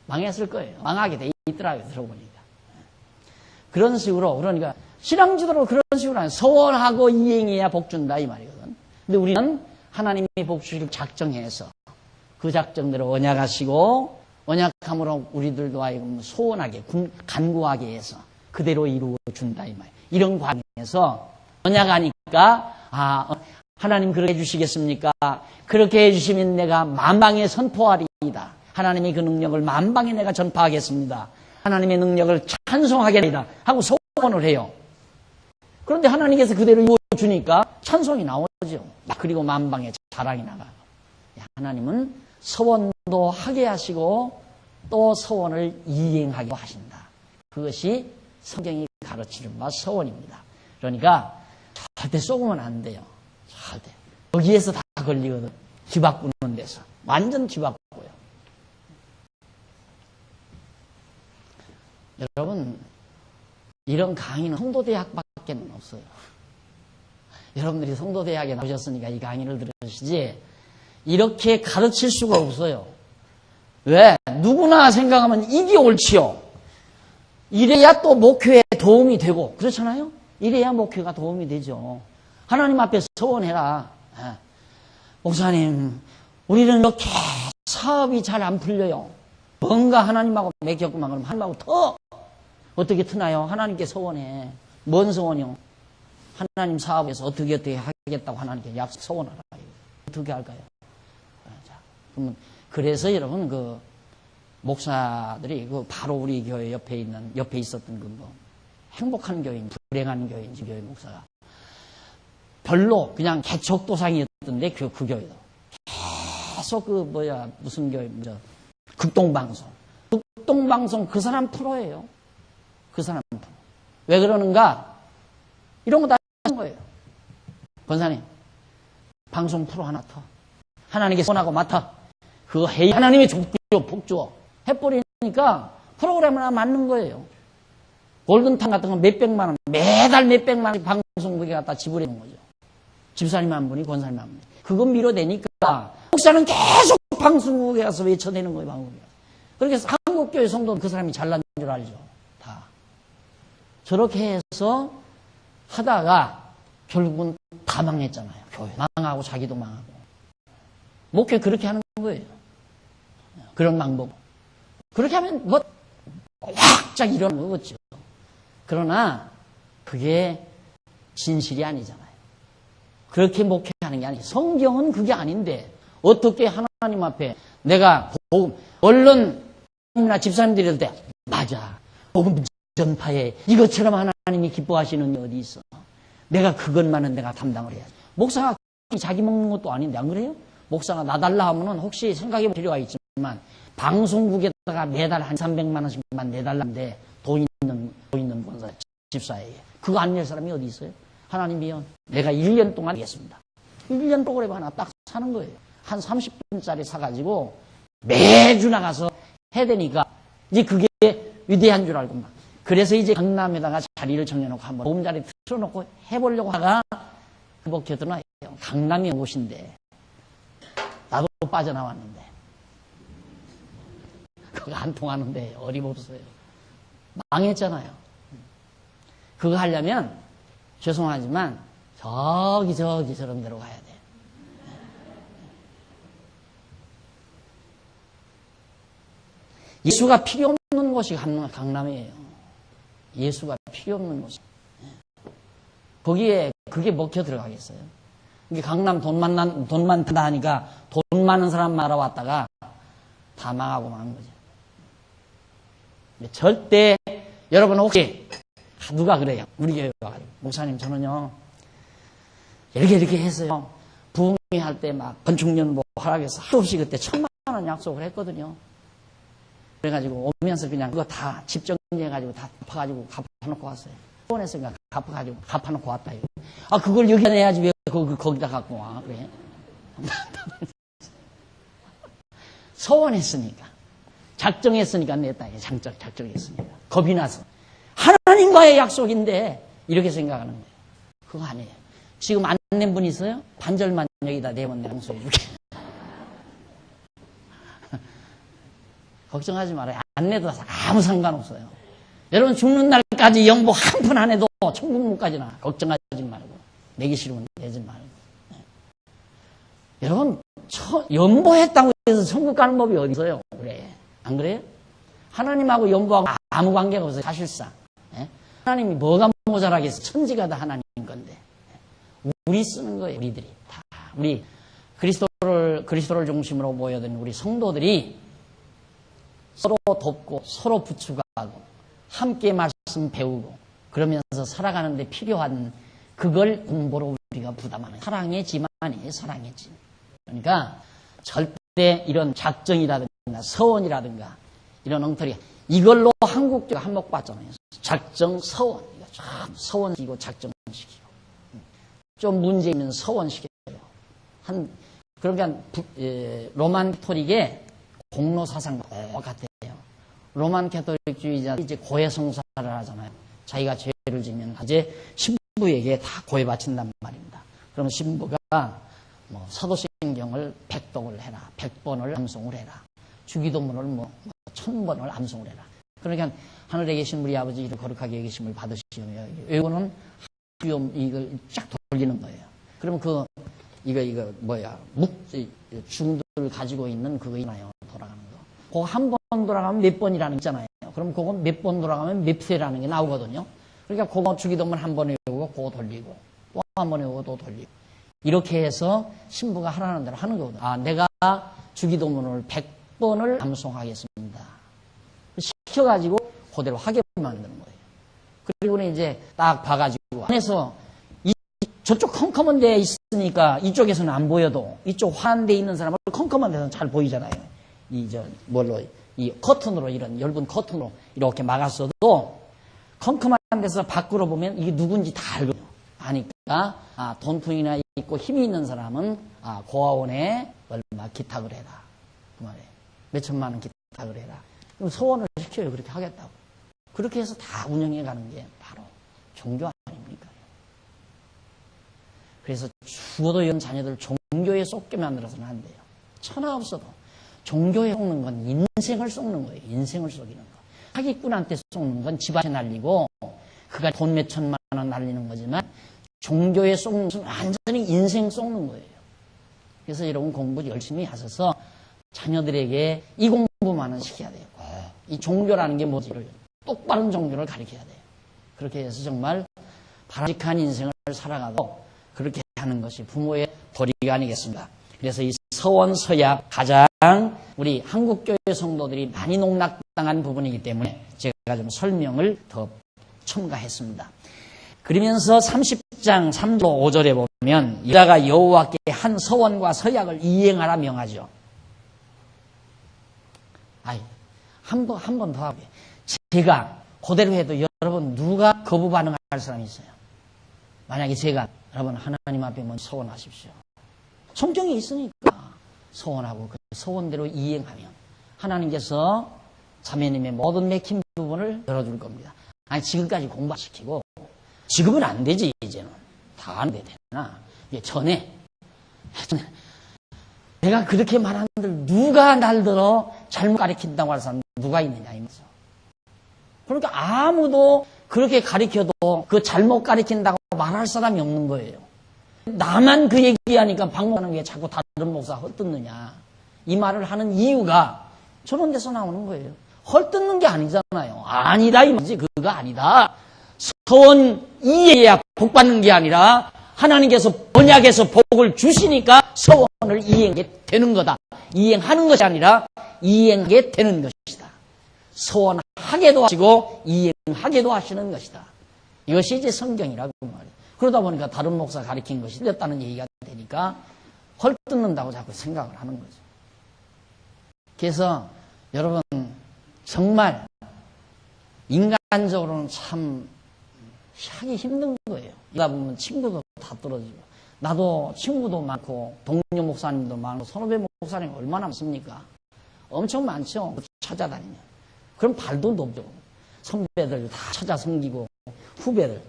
망했을 거예요. 망하게 돼 있더라고요. 들어보니까. 그런 식으로 그러니까 신앙지도로 그런 식으로 하는 서원하고 이행해야 복 준다 이 말이거든. 근데 우리는 하나님이 복 주시길 작정해서 그 작정대로 언약하시고 언약함으로 우리들도 하여금 소원하게 간구하게 해서 그대로 이루어 준다 이 말. 이런 과정에서 언약하니까 하나님 그렇게 해주시겠습니까? 그렇게 해주시면 내가 만방에 선포하리이다. 하나님의 그 능력을 만방에 내가 전파하겠습니다. 하나님의 능력을 찬송하겠습니다. 하고 소원을 해요. 그런데 하나님께서 그대로 이루어주니까 찬송이 나오죠. 그리고 만방에 자랑이 나가요. 하나님은 서원도 하게 하시고 또 서원을 이행하게 하신다. 그것이 성경이 가르치는 바 서원입니다. 그러니까 절대 속으면 안 돼요. 절대. 여기에서 다 걸리거든. 뒤바꾸는 데서. 완전 뒤바꾸고요. 여러분, 이런 강의는 성도대학밖에 없어요. 여러분들이 성도대학에 나오셨으니까 이 강의를 들으시지 이렇게 가르칠 수가 없어요. 왜? 누구나 생각하면 이게 옳지요. 이래야 또 목회에 도움이 되고, 그렇잖아요? 이래야 목회가 도움이 되죠. 하나님 앞에 서원해라. 목사님, 우리는 이렇게 사업이 잘 안 풀려요. 뭔가 하나님하고 맺혔구만. 그럼 하나님하고 더 어떻게 트나요? 하나님께 서원해. 뭔 서원이요? 하나님 사업에서 어떻게 하겠다고 하나님께 약속 서원하라. 어떻게 할까요? 자, 그러면 그래서 여러분 그 목사들이 그 바로 우리 교회 옆에 있었던 그 뭐 행복한 교회인지 불행한 교회인지 교회 목사가 별로 그냥 개척도상이었던데 그 교회도 계속 그 무슨 교회 극동방송 그 사람 프로예요. 그 사람 프로. 왜 그러는가? 이런 거 다 하는 거예요. 권사님, 방송 프로 하나 터. 하나님께 손하고 맡아. 그거 해. 하나님의 복주어. 해버리니까 프로그램 하나 맞는 거예요. 골든탕 같은 거 몇백만 원, 매달 몇백만 원 방송국에 갖다 지불해 놓은 거죠. 집사님 한 분이, 권사님 한 분이. 그거 밀어대니까 목사는 계속 방송국에 가서 외쳐대는 거예요, 방송국에. 그렇게 해서 한국교회 성도는 그 사람이 잘난 줄 알죠. 다. 저렇게 해서 하다가 결국은 다 망했잖아요. 교회 망하고 자기도 망하고. 목회 그렇게 하는 거예요. 그런 방법. 그렇게 하면 뭐 확짝 일어나는 거겠죠. 그러나 그게 진실이 아니잖아요. 그렇게 목회하는 게 아니죠. 성경은 그게 아닌데 어떻게 하나님 앞에 내가 복음, 언론이나 집사님들이 할 때 맞아. 복음 전파에 이것처럼 하나님이 기뻐하시는 게 어디 있어. 내가 그것만은 내가 담당을 해야지. 목사가 자기 먹는 것도 아닌데 안 그래요? 목사가 나달라 하면은 혹시 생각해 볼 필요가 있지만 방송국에다가 매달 한 300만 원씩만 내달라는데 돈 있는 권사 집사에게 그거 안 낼 사람이 어디 있어요? 하나님이요, 내가 1년 동안 하겠습니다. 1년 프로그램 하나 딱 사는 거예요. 한 30분짜리 사가지고 매주 나가서 해야 되니까 이제 그게 위대한 줄 알고 막. 그래서 이제 강남에다가 자리를 정해놓고 한번 보험자리 틀어놓고 해보려고 하다가 목회들은 강남이 곳인데 나도 빠져나왔는데 그거 안 통하는데 어림없어요. 망했잖아요. 그거 하려면 죄송하지만 저기 저런 데로 가야 돼. 예수가 필요 없는 곳이 강남이에요. 예수가 필요 없는 곳이. 거기에 그게 먹혀 들어가겠어요. 이게 강남 돈 많다 하니까 돈 많은 사람 알아왔다가 다 망하고 만 거죠. 절대 여러분 혹시 누가 그래요? 우리 교회가 가지고 목사님 저는요 이렇게 했어요. 부흥회 할 때 막 건축연보 허락해서 하도 없이 그때 1,000만 원 약속을 했거든요. 그래가지고 오면서 그냥 그거 다 집 정리해가지고 다 갚아가지고 갚아놓고 왔어요. 소원했으니까 갚아가지고 갚아놓고 왔다 이거. 아 그걸 여기다 내야지 왜 거기다 갖고 와 그래? 소원했으니까 작정했으니까 냈다 이게 작정했으니까 겁이 나서 하나님과의 약속인데 이렇게 생각하는 거예요. 그거 아니에요. 지금 안 낸 분 있어요? 반절만 여기다 내면 양수해 줄게. 걱정하지 말아요. 안 내도 아무 상관없어요. 여러분 죽는 날까지 영보 한 푼 안 해도 천국 못 가지나 걱정하지 말고 내기 싫으면 내지 말고. 여러분 연보했다고 해서 천국 가는 법이 어디 있어요? 그래 안 그래요? 하나님하고 연보하고 아무 관계가 없어요. 사실상 하나님이 뭐가 모자라겠어. 천지가 다 하나님 건데 우리 쓰는 거예요. 우리들이 다 우리 그리스도를 중심으로 모여든 우리 성도들이 서로 돕고 서로 부축하고 함께 말씀 배우고 그러면서 살아가는 데 필요한 그걸 공보로 우리가 부담하는 사랑의 짐 아니에요. 사랑의 짐. 그러니까 절대 이런 작정이라든가 서원이라든가 이런 엉터리 이걸로 한국교회가 한몫받잖아요. 작정, 서원. 서원시키고 작정시키고 좀 문제 있는 서원시켜요. 그러니까 로만 캐토릭의 공로 사상과 똑같아요. 로만 캐토릭주의자 이제 고해 성사를 하잖아요. 자기가 죄를 지면 이제 신부에게 다 고해 바친단 말입니다. 그러면 신부가 뭐 사도신경을 100독을 해라, 100번을 암송을 해라, 주기도문을 1000번을 암송을 해라. 그러니까 하늘에 계신 우리 아버지 이를 거룩하게 여기심을 받으시며 이거는 이걸 쫙 돌리는 거예요. 그러면 이거 뭐야 중들 가지고 있는 그거 있나요? 돌아가는 거. 그거 한 번 돌아가면 몇 번이라는 게 있잖아요. 그럼 그거 몇 번 돌아가면 몇 회라는 게 나오거든요. 그러니까 그거 주기도문 한 번 외우고 그거 돌리고 또 한 번 외우고 또 돌리고 이렇게 해서 신부가 하라는 대로 하는 거거든요. 아, 내가 주기도문을 100번을 암송하겠습니다. 시켜가지고 그대로 하게 만드는 거예요. 그리고는 이제 딱 봐가지고 안에서 저쪽 컴컴한 데 있으니까 이쪽에서는 안 보여도 이쪽 환한 데 있는 사람은 컴컴한 데서는 잘 보이잖아요. 이 커튼으로 이런 엷은 커튼으로 이렇게 막았어도 컴컴한 데서 밖으로 보면 이게 누군지 다 알거든요. 아니까 돈풍이나 있고 힘이 있는 사람은 고아원에 얼마 기탁을 해라. 그 말이에요. 몇천만 원 기탁을 해라. 그럼 소원을 시켜요. 그렇게 하겠다고. 그렇게 해서 다 운영해 가는 게 바로 종교 아닙니까? 그래서 죽어도 이런 자녀들 종교에 쏟게 만들어서는 안 돼요. 천하 없어도 종교에 쏟는 건 인생을 쏟는 거예요. 인생을 쏟이는 거. 사기꾼한테 쏟는 건 집안에 날리고 그가 돈 몇 천만 원 날리는 거지만 종교에 쏟는 것은 완전히 인생 쏟는 거예요. 그래서 여러분 공부 열심히 하셔서 자녀들에게 이 공부만은 시켜야 돼요. 이 종교라는 게 뭔지를 똑바른 종교를 가르쳐야 돼요. 그렇게 해서 정말 바람직한 인생을 살아가도 그렇게 하는 것이 부모의 도리가 아니겠습니까? 그래서 이 서원, 서약 가장 우리 한국교회 성도들이 많이 농락당한 부분이기 때문에 제가 좀 설명을 더 첨가했습니다. 그러면서 30장 3절 5절에 보면 여자가 여호와께 한 서원과 서약을 이행하라 명하죠. 한 번 더 하게. 제가 그대로 해도 여러분 누가 거부 반응할 사람이 있어요? 만약에 제가 여러분 하나님 앞에 먼저 서원하십시오. 성경에 있으니까 서원하고 그 서원대로 이행하면 하나님께서 자매님의 모든 맥힌 부분을 열어줄 겁니다. 지금까지 공부 시키고 지금은 안 되지. 이제는 다 안 되나? 전에 내가 그렇게 말하는데 누가 날 들어 잘못 가르친다고 할 사람 누가 있느냐 이거죠. 그러니까 아무도 그렇게 가르쳐도 그 잘못 가르친다고 말할 사람이 없는 거예요. 나만 그 얘기하니까 박 목사는 왜 자꾸 다른 목사 헐뜯느냐 이 말을 하는 이유가 저런 데서 나오는 거예요. 헐뜯는 게 아니잖아요. 아니다 이 말이지. 그거 아니다. 서원 이해야 복 받는 게 아니라 하나님께서 언약에서 복을 주시니까 서원을 이행하게 되는 거다. 이행하는 것이 아니라 이행하게 되는 것이다. 서원하게도 하시고 이행하게도 하시는 것이다. 이것이 이제 성경이라고 말이에요. 그러다 보니까 다른 목사 가르친 것이 틀렸다는 얘기가 되니까 헐뜯는다고 자꾸 생각을 하는 거죠. 그래서 여러분 정말 인간적으로는 참 하기 힘든 거예요. 그러다 보면 친구도 다 떨어지고 나도 친구도 많고 동료 목사님도 많고 선후배 목사님 얼마나 많습니까? 엄청 많죠. 찾아다니면. 그럼 발도 높죠. 선배들 다 찾아 섬기고 후배들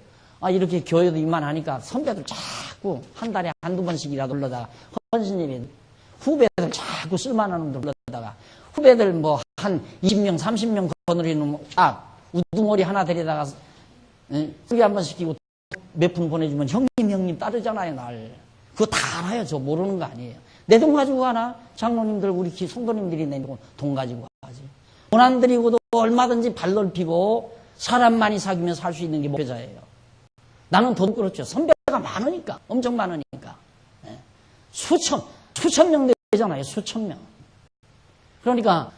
이렇게 교회도 이만하니까 선배들 자꾸 한 달에 한두 번씩이라도 불러다가 헌신예배 후배들 자꾸 쓸만한 놈들 불러다가 후배들 뭐 한 20명 30명 거느리는 우두머리 하나 데려다가 소개 한번 시키고 몇 푼 보내주면 형님 따르잖아요 날. 그거 다 알아요. 저 모르는 거 아니에요. 내 돈 가지고 가나? 장로님들 우리 성도님들이 내고 돈 가지고 가지. 돈 안 들이고도 얼마든지 발 넓히고 사람 많이 사귀면 살 수 있는 게 목회자예요. 나는 더 그렇죠. 선배가 많으니까 엄청 많으니까 수천 명 되잖아요. 수천 명. 그러니까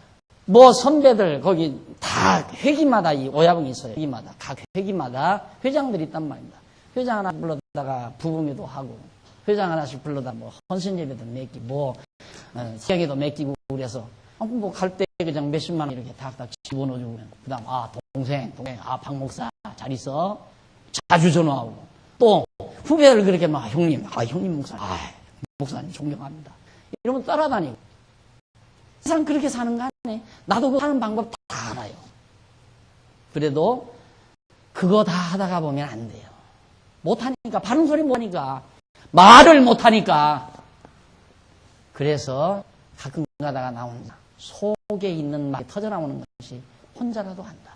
뭐 선배들 거기 다 회기마다 이 오야봉이 있어요. 회기마다 각 회기마다 회장들이 있단 말입니다. 회장 하나 불러다가 부흥회도 하고 회장 하나씩 불러다 뭐 헌신예배도 맡기고 수양회도 맡기고 그래서 뭐 갈 때 그냥 몇십만 원 이렇게 탁탁 집어넣어주고 그다음 동생 박 목사 잘 있어 자주 전화하고 또 후배들 그렇게 막 형님 목사님 존경합니다. 이러면 따라다니고 세상 그렇게 사는 거 아니에요. 나도 그 사는 방법 다 알아요. 그래도 그거 다 하다가 보면 안 돼요. 못하니까 바른 소리 못하니까 말을 못하니까 그래서 가끔 가다가 나오는 속에 있는 말이 터져나오는 것이 혼자라도 한다.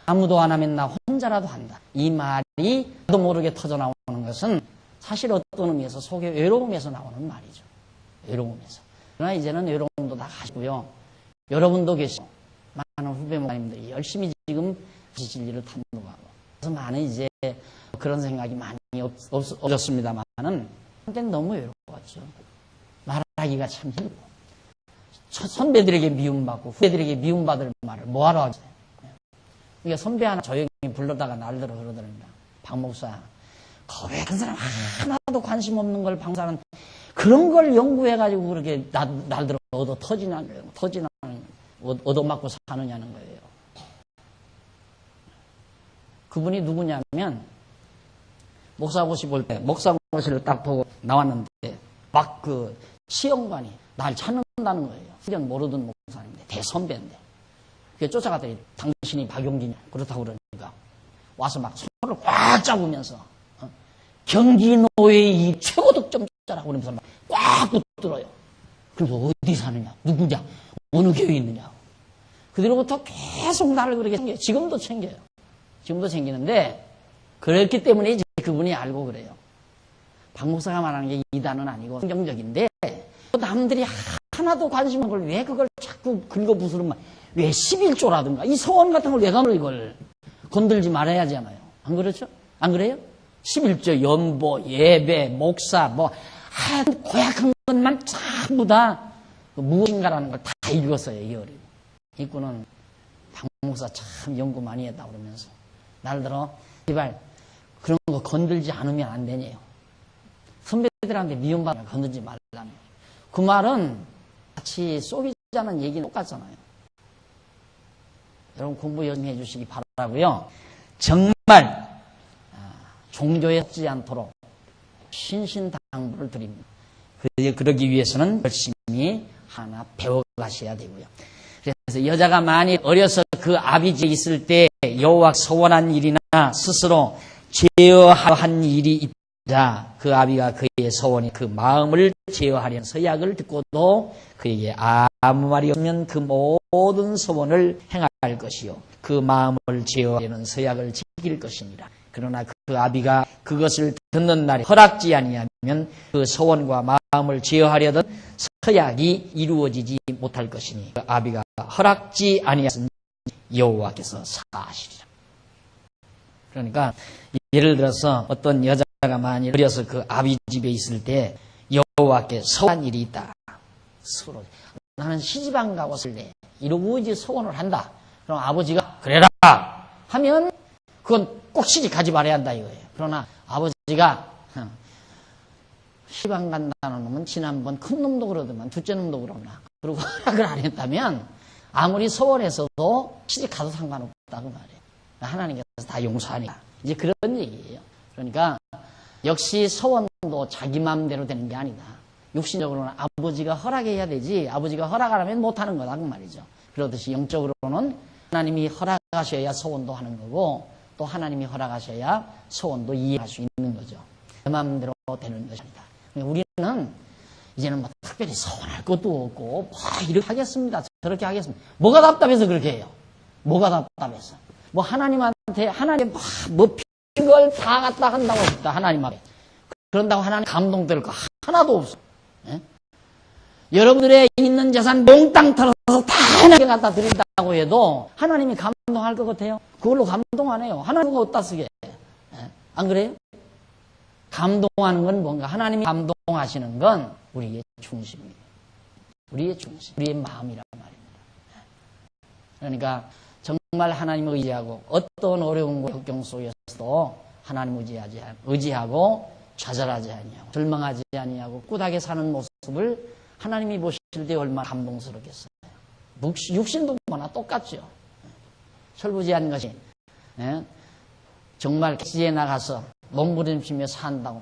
아무도 안 하면 나 혼자라도 한다. 이 말이 나도 모르게 터져나오는 것은 사실 어떤 의미에서 속의 외로움에서 나오는 말이죠. 외로움에서. 그러나 이제는 외로움도 다 가시고요. 여러분도 계시고 많은 후배 목사님들이 열심히 지금 진리를 탐구하고 그래서 많은 이제 그런 생각이 많이 없었습니다만은 한때는 너무 외로웠죠. 말하기가 참 힘들고 선배들에게 미움받고 후배들에게 미움받을 말을 뭐하러 하지? 그러니까 선배 하나 조용히 불러다가 날들어 그러더랍니다. 박 목사 거백한 사람 하나도 관심 없는 걸 박 목사는 그런 걸 연구해가지고 그렇게 날들어 얻어맞고 사느냐는 거예요. 그분이 누구냐면 목사고시 볼 때 목사고시를 딱 보고 나왔는데 막 그 시험관이 날 찾는다는 거예요. 훈련 모르던 목사님인데 대선배인데 그게 쫓아가더니 당신이 박용진이냐 그렇다고 그러니까 와서 막 손을 꽉 잡으면서 경기노예의 이 최고 득점자라고 그러면서 막 꽉 붙들어요. 그래서 어디 사느냐 누구냐 어느 교회에 있느냐 그뒤로부터 계속 나를 그렇게 챙겨요. 지금도 챙겨요. 지금도 챙기는데 그렇기 때문에 이제 그분이 알고 그래요. 박 목사가 말하는 게 이단은 아니고 성경적인데 남들이 하나도 관심 없는 걸 왜 그걸 자꾸 긁어부스르면 왜 11조라든가 이 서원 같은 걸 왜 가노 이걸 건들지 말아야 하잖아요. 안 그렇죠? 안 그래요? 11조 연보 예배 목사 뭐 고약한 것만 전부 다 무엇인가라는 걸 다 읽었어요. 이 어린 이꾼은 박 목사 참 연구 많이 했다 그러면서 날들어 제발 그런 거 건들지 않으면 안 되네요. 선배들한테 미움받으면 건들지 말라며. 그 말은 같이 쏘기자는 얘기는 똑같잖아요. 여러분 공부 열심히 해주시기 바라고요. 정말 종교에 섞지 않도록 신신당부를 드립니다. 그러기 위해서는 열심히 하나 배워가셔야 되고요. 그래서 여자가 많이 어려서 그 아비지에 있을 때 여호와 서원한 일이나 스스로 제어한 일이 있자 그 아비가 그의 서원이 그 마음을 제어하려는 서약을 듣고도 그에게 아무 말이 없으면 그 모든 서원을 행할 것이요 그 마음을 제어하려는 서약을 지킬 것이니라. 그러나 그 아비가 그것을 듣는 날에 허락지 아니하면 그 서원과 마음을 제어하려던 서약이 이루어지지 못할 것이니 그 아비가 허락지 아니하였으니 여호와께서 사하시리라. 그러니까 예를 들어서 어떤 여자가 만일 어려서 그 아비 집에 있을 때 여호와께 서원한 일이 있다. 서로 나는 시집 안 가고 쓸래. 이러고 이제 소원을 한다. 그럼 아버지가 그래라 하면 그건 꼭 시집 가지 말아야 한다 이거예요. 그러나 아버지가 시집 안 간다는 놈은 지난번 큰 놈도 그러더만 둘째 놈도 그러나 그리고 허락을 안 했다면 아무리 소원해서도 시집 가도 상관없다고 말해요. 하나님께서 다 용서하니까 이제 그런 얘기예요. 그러니까 역시 소원도 자기 마음대로 되는 게 아니다. 육신적으로는 아버지가 허락해야 되지 아버지가 허락 안 하면 못하는 거다 그 말이죠. 그러듯이 영적으로는 하나님이 허락하셔야 소원도 하는 거고 또 하나님이 허락하셔야 소원도 이해할 수 있는 거죠. 내 마음대로 되는 것이 아니다. 우리는 이제는 뭐 특별히 소원할 것도 없고 뭐 이렇게 하겠습니다. 저렇게 하겠습니다. 뭐가 답답해서 그렇게 해요? 뭐가 답답해서? 뭐 하나님한테 하나님 뭐 필요한 걸 다 갖다 한다고 했다. 하나님 앞에. 그런다고 하나님 감동될 거 하나도 없어. 예? 여러분들의 있는 재산 몽땅 털어서 다 하나님께 갖다 드린다고 해도 하나님이 감동할 것 같아요? 그걸로 감동 안 해요. 하나님과 어디다 쓰게. 예? 안 그래요? 감동하는 건 뭔가? 하나님이 감동하시는 건 우리의 중심이에요. 우리의 중심, 우리의 마음이란 말입니다. 그러니까 정말 하나님을 의지하고 어떤 어려운 역경 속에서도 하나님을 의지하고 좌절하지 아니하고 절망하지 아니하고 꿋하게 사는 모습을 하나님이 보실 때 얼마나 감동스럽겠어요. 육신도 뭐나 똑같죠. 철부지한 것이 정말 기지에 나가서 몸부림치며 산다고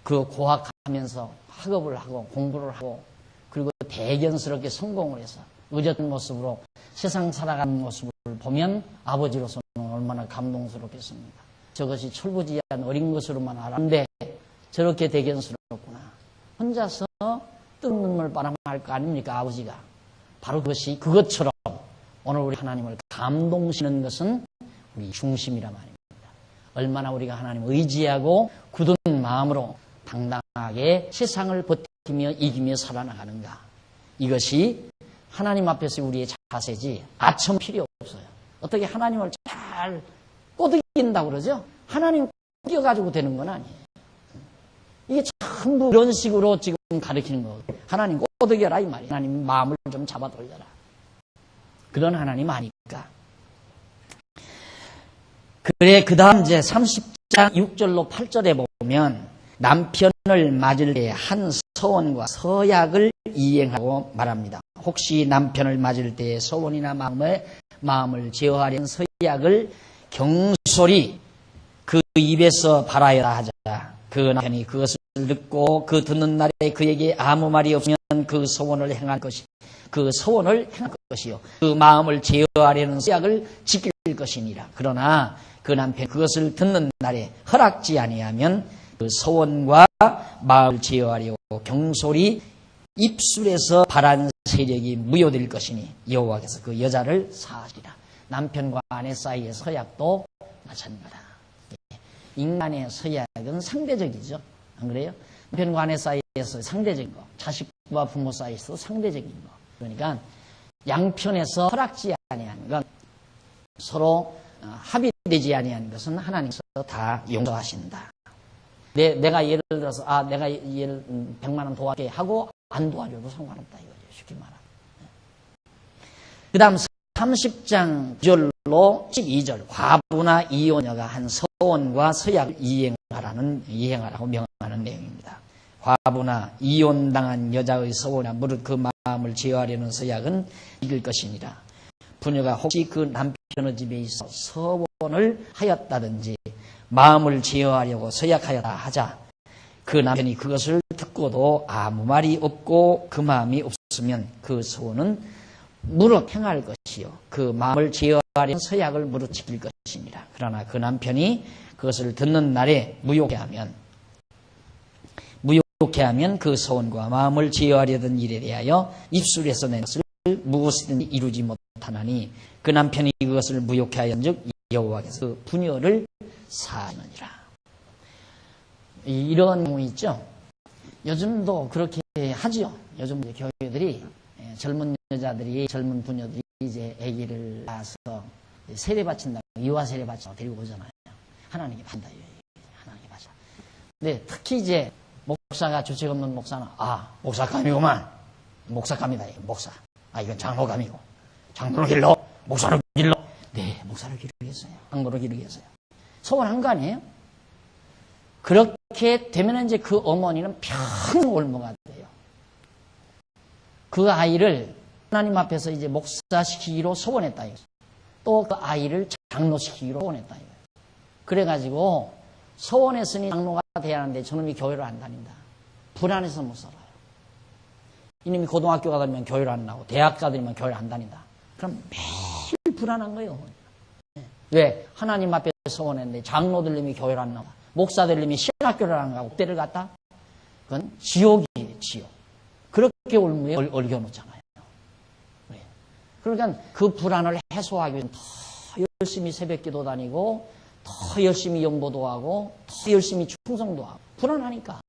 그 고학하면서 학업을 하고 공부를 하고 그리고 대견스럽게 성공을 해서 의젓한 모습으로 세상 살아가는 모습을 보면 아버지로서는 얼마나 감동스럽겠습니까? 저것이 철부지한 어린 것으로만 알았는데 저렇게 대견스럽구나. 혼자서 뜨는 눈물 바람할 거 아닙니까? 아버지가. 바로 그것처럼 오늘 우리 하나님을 감동시는 것은 우리 중심이라 말입니다. 얼마나 우리가 하나님을 의지하고 굳은 마음으로 당당하게 세상을 버티며 이기며 살아나가는가. 이것이 하나님 앞에서 우리의 자세지 아첨 필요 없어요. 어떻게 하나님을 잘 꼬드긴다고 그러죠? 하나님 꼬드겨가지고 되는 건 아니에요. 이게 전부 이런 식으로 지금 가르치는 거예요. 하나님 꼬드겨라 이 말이에요. 하나님 마음을 좀 잡아 돌려라. 그런 하나님 아니까. 그래, 그 다음 이제 30장 6절로 8절에 보면 남편을 맞을 때 한 서원과 서약을 이행하고 말합니다. 혹시 남편을 맞을 때 서원이나 마음을 제어하려는 서약을 경솔히 그 입에서 발하여라 하자. 그 남편이 그것을 듣고 그 듣는 날에 그에게 아무 말이 없으면 그 서원을 행할 것이, 그 서원을 행할 것이요. 그 마음을 제어하려는 서약을 지킬 것이니라. 그러나 그 남편 그것을 듣는 날에 허락지 아니하면 그 서원과 마음을 제어하려고 경솔히 입술에서 발한 세력이 무효될 것이니 여호와께서 그 여자를 사하시리라. 남편과 아내 사이의 서약도 마찬가지다. 인간의 서약은 상대적이죠. 안 그래요? 남편과 아내 사이에서 상대적인 거, 자식과 부모 사이에서 상대적인 거. 그러니까 양편에서 허락지 아니한 건 서로 합의되지 아니한 것은 하나님께서 다 용서하신다. 내가 예를 들어서 내가 얘를 100만 원 도와게 하고 안 도와줘도 상관없다 이거죠. 쉽게 말하면. 그 다음 30장 9절로 12절 과부나 이혼녀가 한 서원과 서약을 이행하라고 명하는 내용입니다. 과부나 이혼당한 여자의 서원이나 무릇 그 마음을 제어하려는 서약은 이길 것이니라. 부녀가 혹시 그 남편의 집에 있어 서원을 하였다든지 마음을 제어하려고 서약하였다 하자. 그 남편이 그것을 듣고도 아무 말이 없고 그 마음이 없으면 그 서원은 무릇 행할 것이요. 그 마음을 제어하려는 서약을 무릇 지킬 것이니라. 그러나 그 남편이 그것을 듣는 날에 무효케 하면 그 서원과 마음을 제어하려던 일에 대하여 입술에서 낸 것을 무엇이든지 이루지 못하나니 그 남편이 그것을 무효케 하였은즉 여호와께서 그 부녀를 사하느니라. 이런 경우 있죠. 요즘도 그렇게 하죠. 요즘 교회들이 젊은 여자들이 젊은 부녀들이 이제 아기를 낳아서 세례 바친다고 유아 세례 바친다고 데리고 오잖아요. 하나님께 받는다. 하나님께 받자. 근데 특히 이제 목사가 주책 없는 목사는 목사감이구만. 목사감이다. 목사. 이건 장로감이고. 장로로 길러. 목사로 길러. 네, 목사로 기르겠어요. 장로로 기르겠어요. 소원한 거 아니에요? 그렇게 되면 이제 그 어머니는 평생 올무가 돼요. 그 아이를 하나님 앞에서 이제 목사시키기로 소원했다. 또 그 아이를 장로시키기로 소원했다. 그래가지고 소원했으니 장로가 돼야 하는데 저놈이 교회를 안 다닌다. 불안해서 못 살아요. 이놈이 고등학교 가면 교회를 안 나오고 대학 가면 교회를 안 다닌다. 그럼 매일 불안한 거예요. 왜? 하나님 앞에 소원했는데 장로들님이 교회를 안 나와. 목사들님이 신학교를 안 가고 때를 갔다? 그건 지옥이에요. 지옥. 그렇게 올무에 얽혀놓잖아요. 그러니까 그 불안을 해소하기 위해서 더 열심히 새벽기도 다니고 더 열심히 연보도 하고 더 열심히 충성도 하고 불안하니까.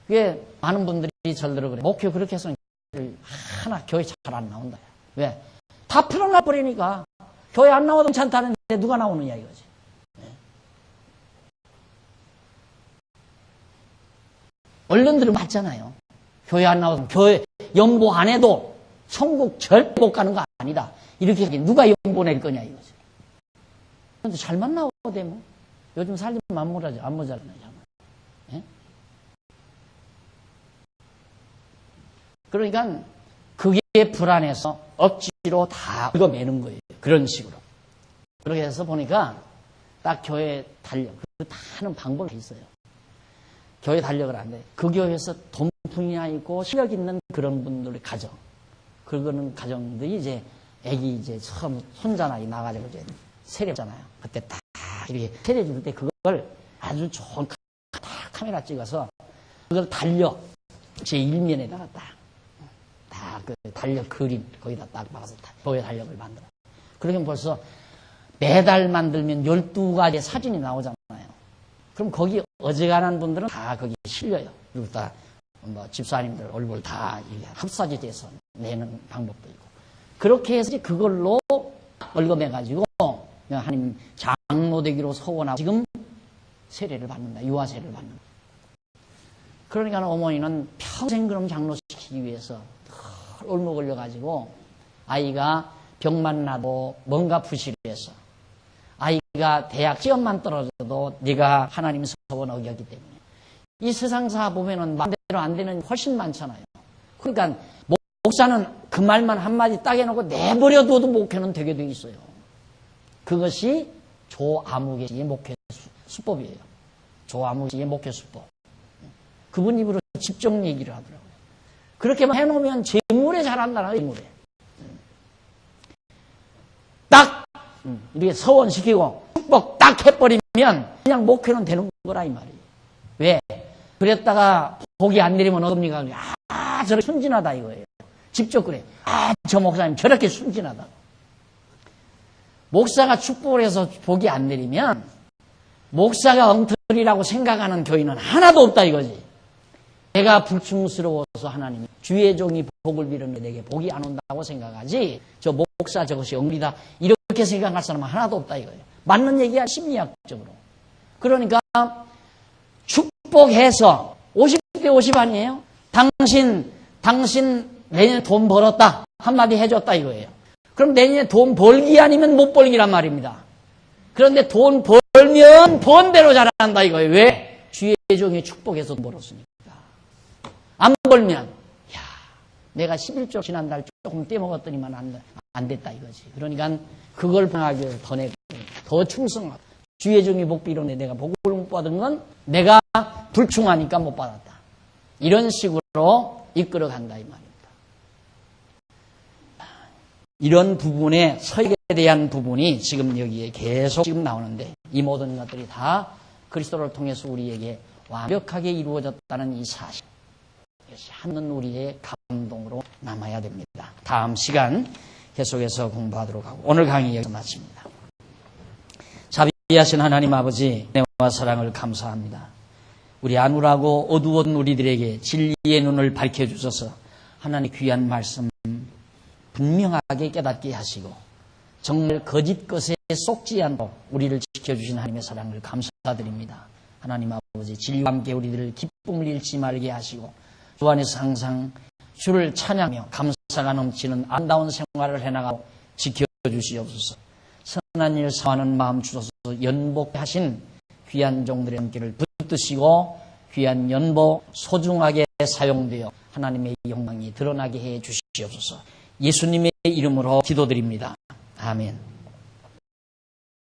그게 많은 분들이 절대로 그래. 목표 그렇게 해서 하나 교회 잘 안 나온다. 왜? 다 풀어놔 버리니까 교회 안 나와도 괜찮다는데 누가 나오느냐 이거지. 언론들은 맞잖아요. 교회 안 나와도 교회 연보 안 해도 천국 절대 못 가는 거 아니다. 이렇게 누가 연보 낼 거냐 이거지. 근데 잘만 나오대 뭐. 요즘 살림 안 모자라잖아요. 예? 그러니까 그게 불안해서 억지로 다 긁어매는 거예요. 그런 식으로. 그렇게 해서 보니까 딱 교회 달력, 그거 다 하는 방법이 있어요. 교회 달력을 안 돼. 그 교회에서 돈풍이나 있고 실력 있는 그런 분들의 가정. 그거는 가정들이 이제 애기 이제 처음 손자나 나가지고 이제 세례잖아요. 그때 딱 이렇게 세례 줄 때 그걸 아주 좋은 카메라 찍어서 그걸 달력 제 1면에다가 딱 다 그 달력 그림 거기다 딱 박아서 보여 달력을 만들어. 그러면 벌써 매달 만들면 12가지의 사진이 나오잖아요. 그럼 거기 어지간한 분들은 다 거기 실려요. 그리고 다 뭐 집사님들 얼굴 다 합사지 돼서 내는 방법도 있고. 그렇게 해서 그걸로 얼검해가지고 하나님 장로 되기로 서원하고 지금 세례를 받는다. 유아 세례를 받는다. 그러니까 어머니는 평생 그럼 장로시키기 위해서 얼마 걸려가지고 아이가 병만 나도 뭔가 부실해서 아이가 대학 시험만 떨어져도 네가 하나님 서원 어겼기 때문에 이 세상사 보면은 마음대로 안 되는 훨씬 많잖아요. 그러니까 목사는 그 말만 한마디 딱 해놓고 내버려둬도 목회는 되게 돼 있어요. 그것이 조아무개의 목회 수법이에요. 조아무개의 목회 수법. 그분 입으로 집중 얘기를 하더라고요. 그렇게만 해놓으면 재물에 잘한다는 거예요. 재물에. 딱 이렇게 서원시키고 축복 딱 해버리면 그냥 목회는 되는 거라 이 말이에요. 왜? 그랬다가 복이 안 내리면 어떻습니까? 저렇게 순진하다 이거예요. 직접 그래. 저 목사님 저렇게 순진하다. 목사가 축복을 해서 복이 안 내리면 목사가 엉터리라고 생각하는 교인은 하나도 없다 이거지. 내가 불충스러워서 하나님이 주의 종이 복을 빌었는데 내게 복이 안 온다고 생각하지 저 목사 저것이 엉리다 이렇게 생각할 사람은 하나도 없다 이거예요. 맞는 얘기야 심리학적으로. 그러니까 축복해서 50대 50 아니에요? 당신 내년에 돈 벌었다 한마디 해줬다 이거예요. 그럼 내년에 돈 벌기 아니면 못 벌기란 말입니다. 그런데 돈 벌면 번 대로 잘한다 이거예요. 왜? 주의 종이 축복해서 돈 벌었으니까. 안 벌면 내가 11조 지난달 조금 떼먹었더니만 안 됐다 이거지. 그러니까 그걸 방하기 위해서 더 충성하고 주의 종이 복 빌었는데 내가 복을 못 받은 건 내가 불충하니까 못 받았다. 이런 식으로 이끌어간다 이 말입니다. 이런 부분의 서익에 대한 부분이 지금 여기에 계속 지금 나오는데 이 모든 것들이 다 그리스도를 통해서 우리에게 완벽하게 이루어졌다는 이 사실. 이것이 하는 우리의 감동으로 남아야 됩니다. 다음 시간 계속해서 공부하도록 하고 오늘 강의 여기서 마칩니다. 자비하신 하나님 아버지 은혜와 사랑을 감사합니다. 우리 안울하고 어두운 우리들에게 진리의 눈을 밝혀주셔서 하나님 귀한 말씀 분명하게 깨닫게 하시고 정말 거짓 것에 속지 않도록 우리를 지켜주신 하나님의 사랑을 감사드립니다. 하나님 아버지 진리와 함께 우리들을 기쁨을 잃지 말게 하시고 주 안에서 항상 주를 찬양하며 감사가 넘치는 아름다운 생활을 해나가고 지켜주시옵소서. 선한 일 사하는 마음 주셔서 연복하신 귀한 종들의 손길을 붙드시고 귀한 연복 소중하게 사용되어 하나님의 영광이 드러나게 해 주시옵소서. 예수님의 이름으로 기도드립니다. 아멘.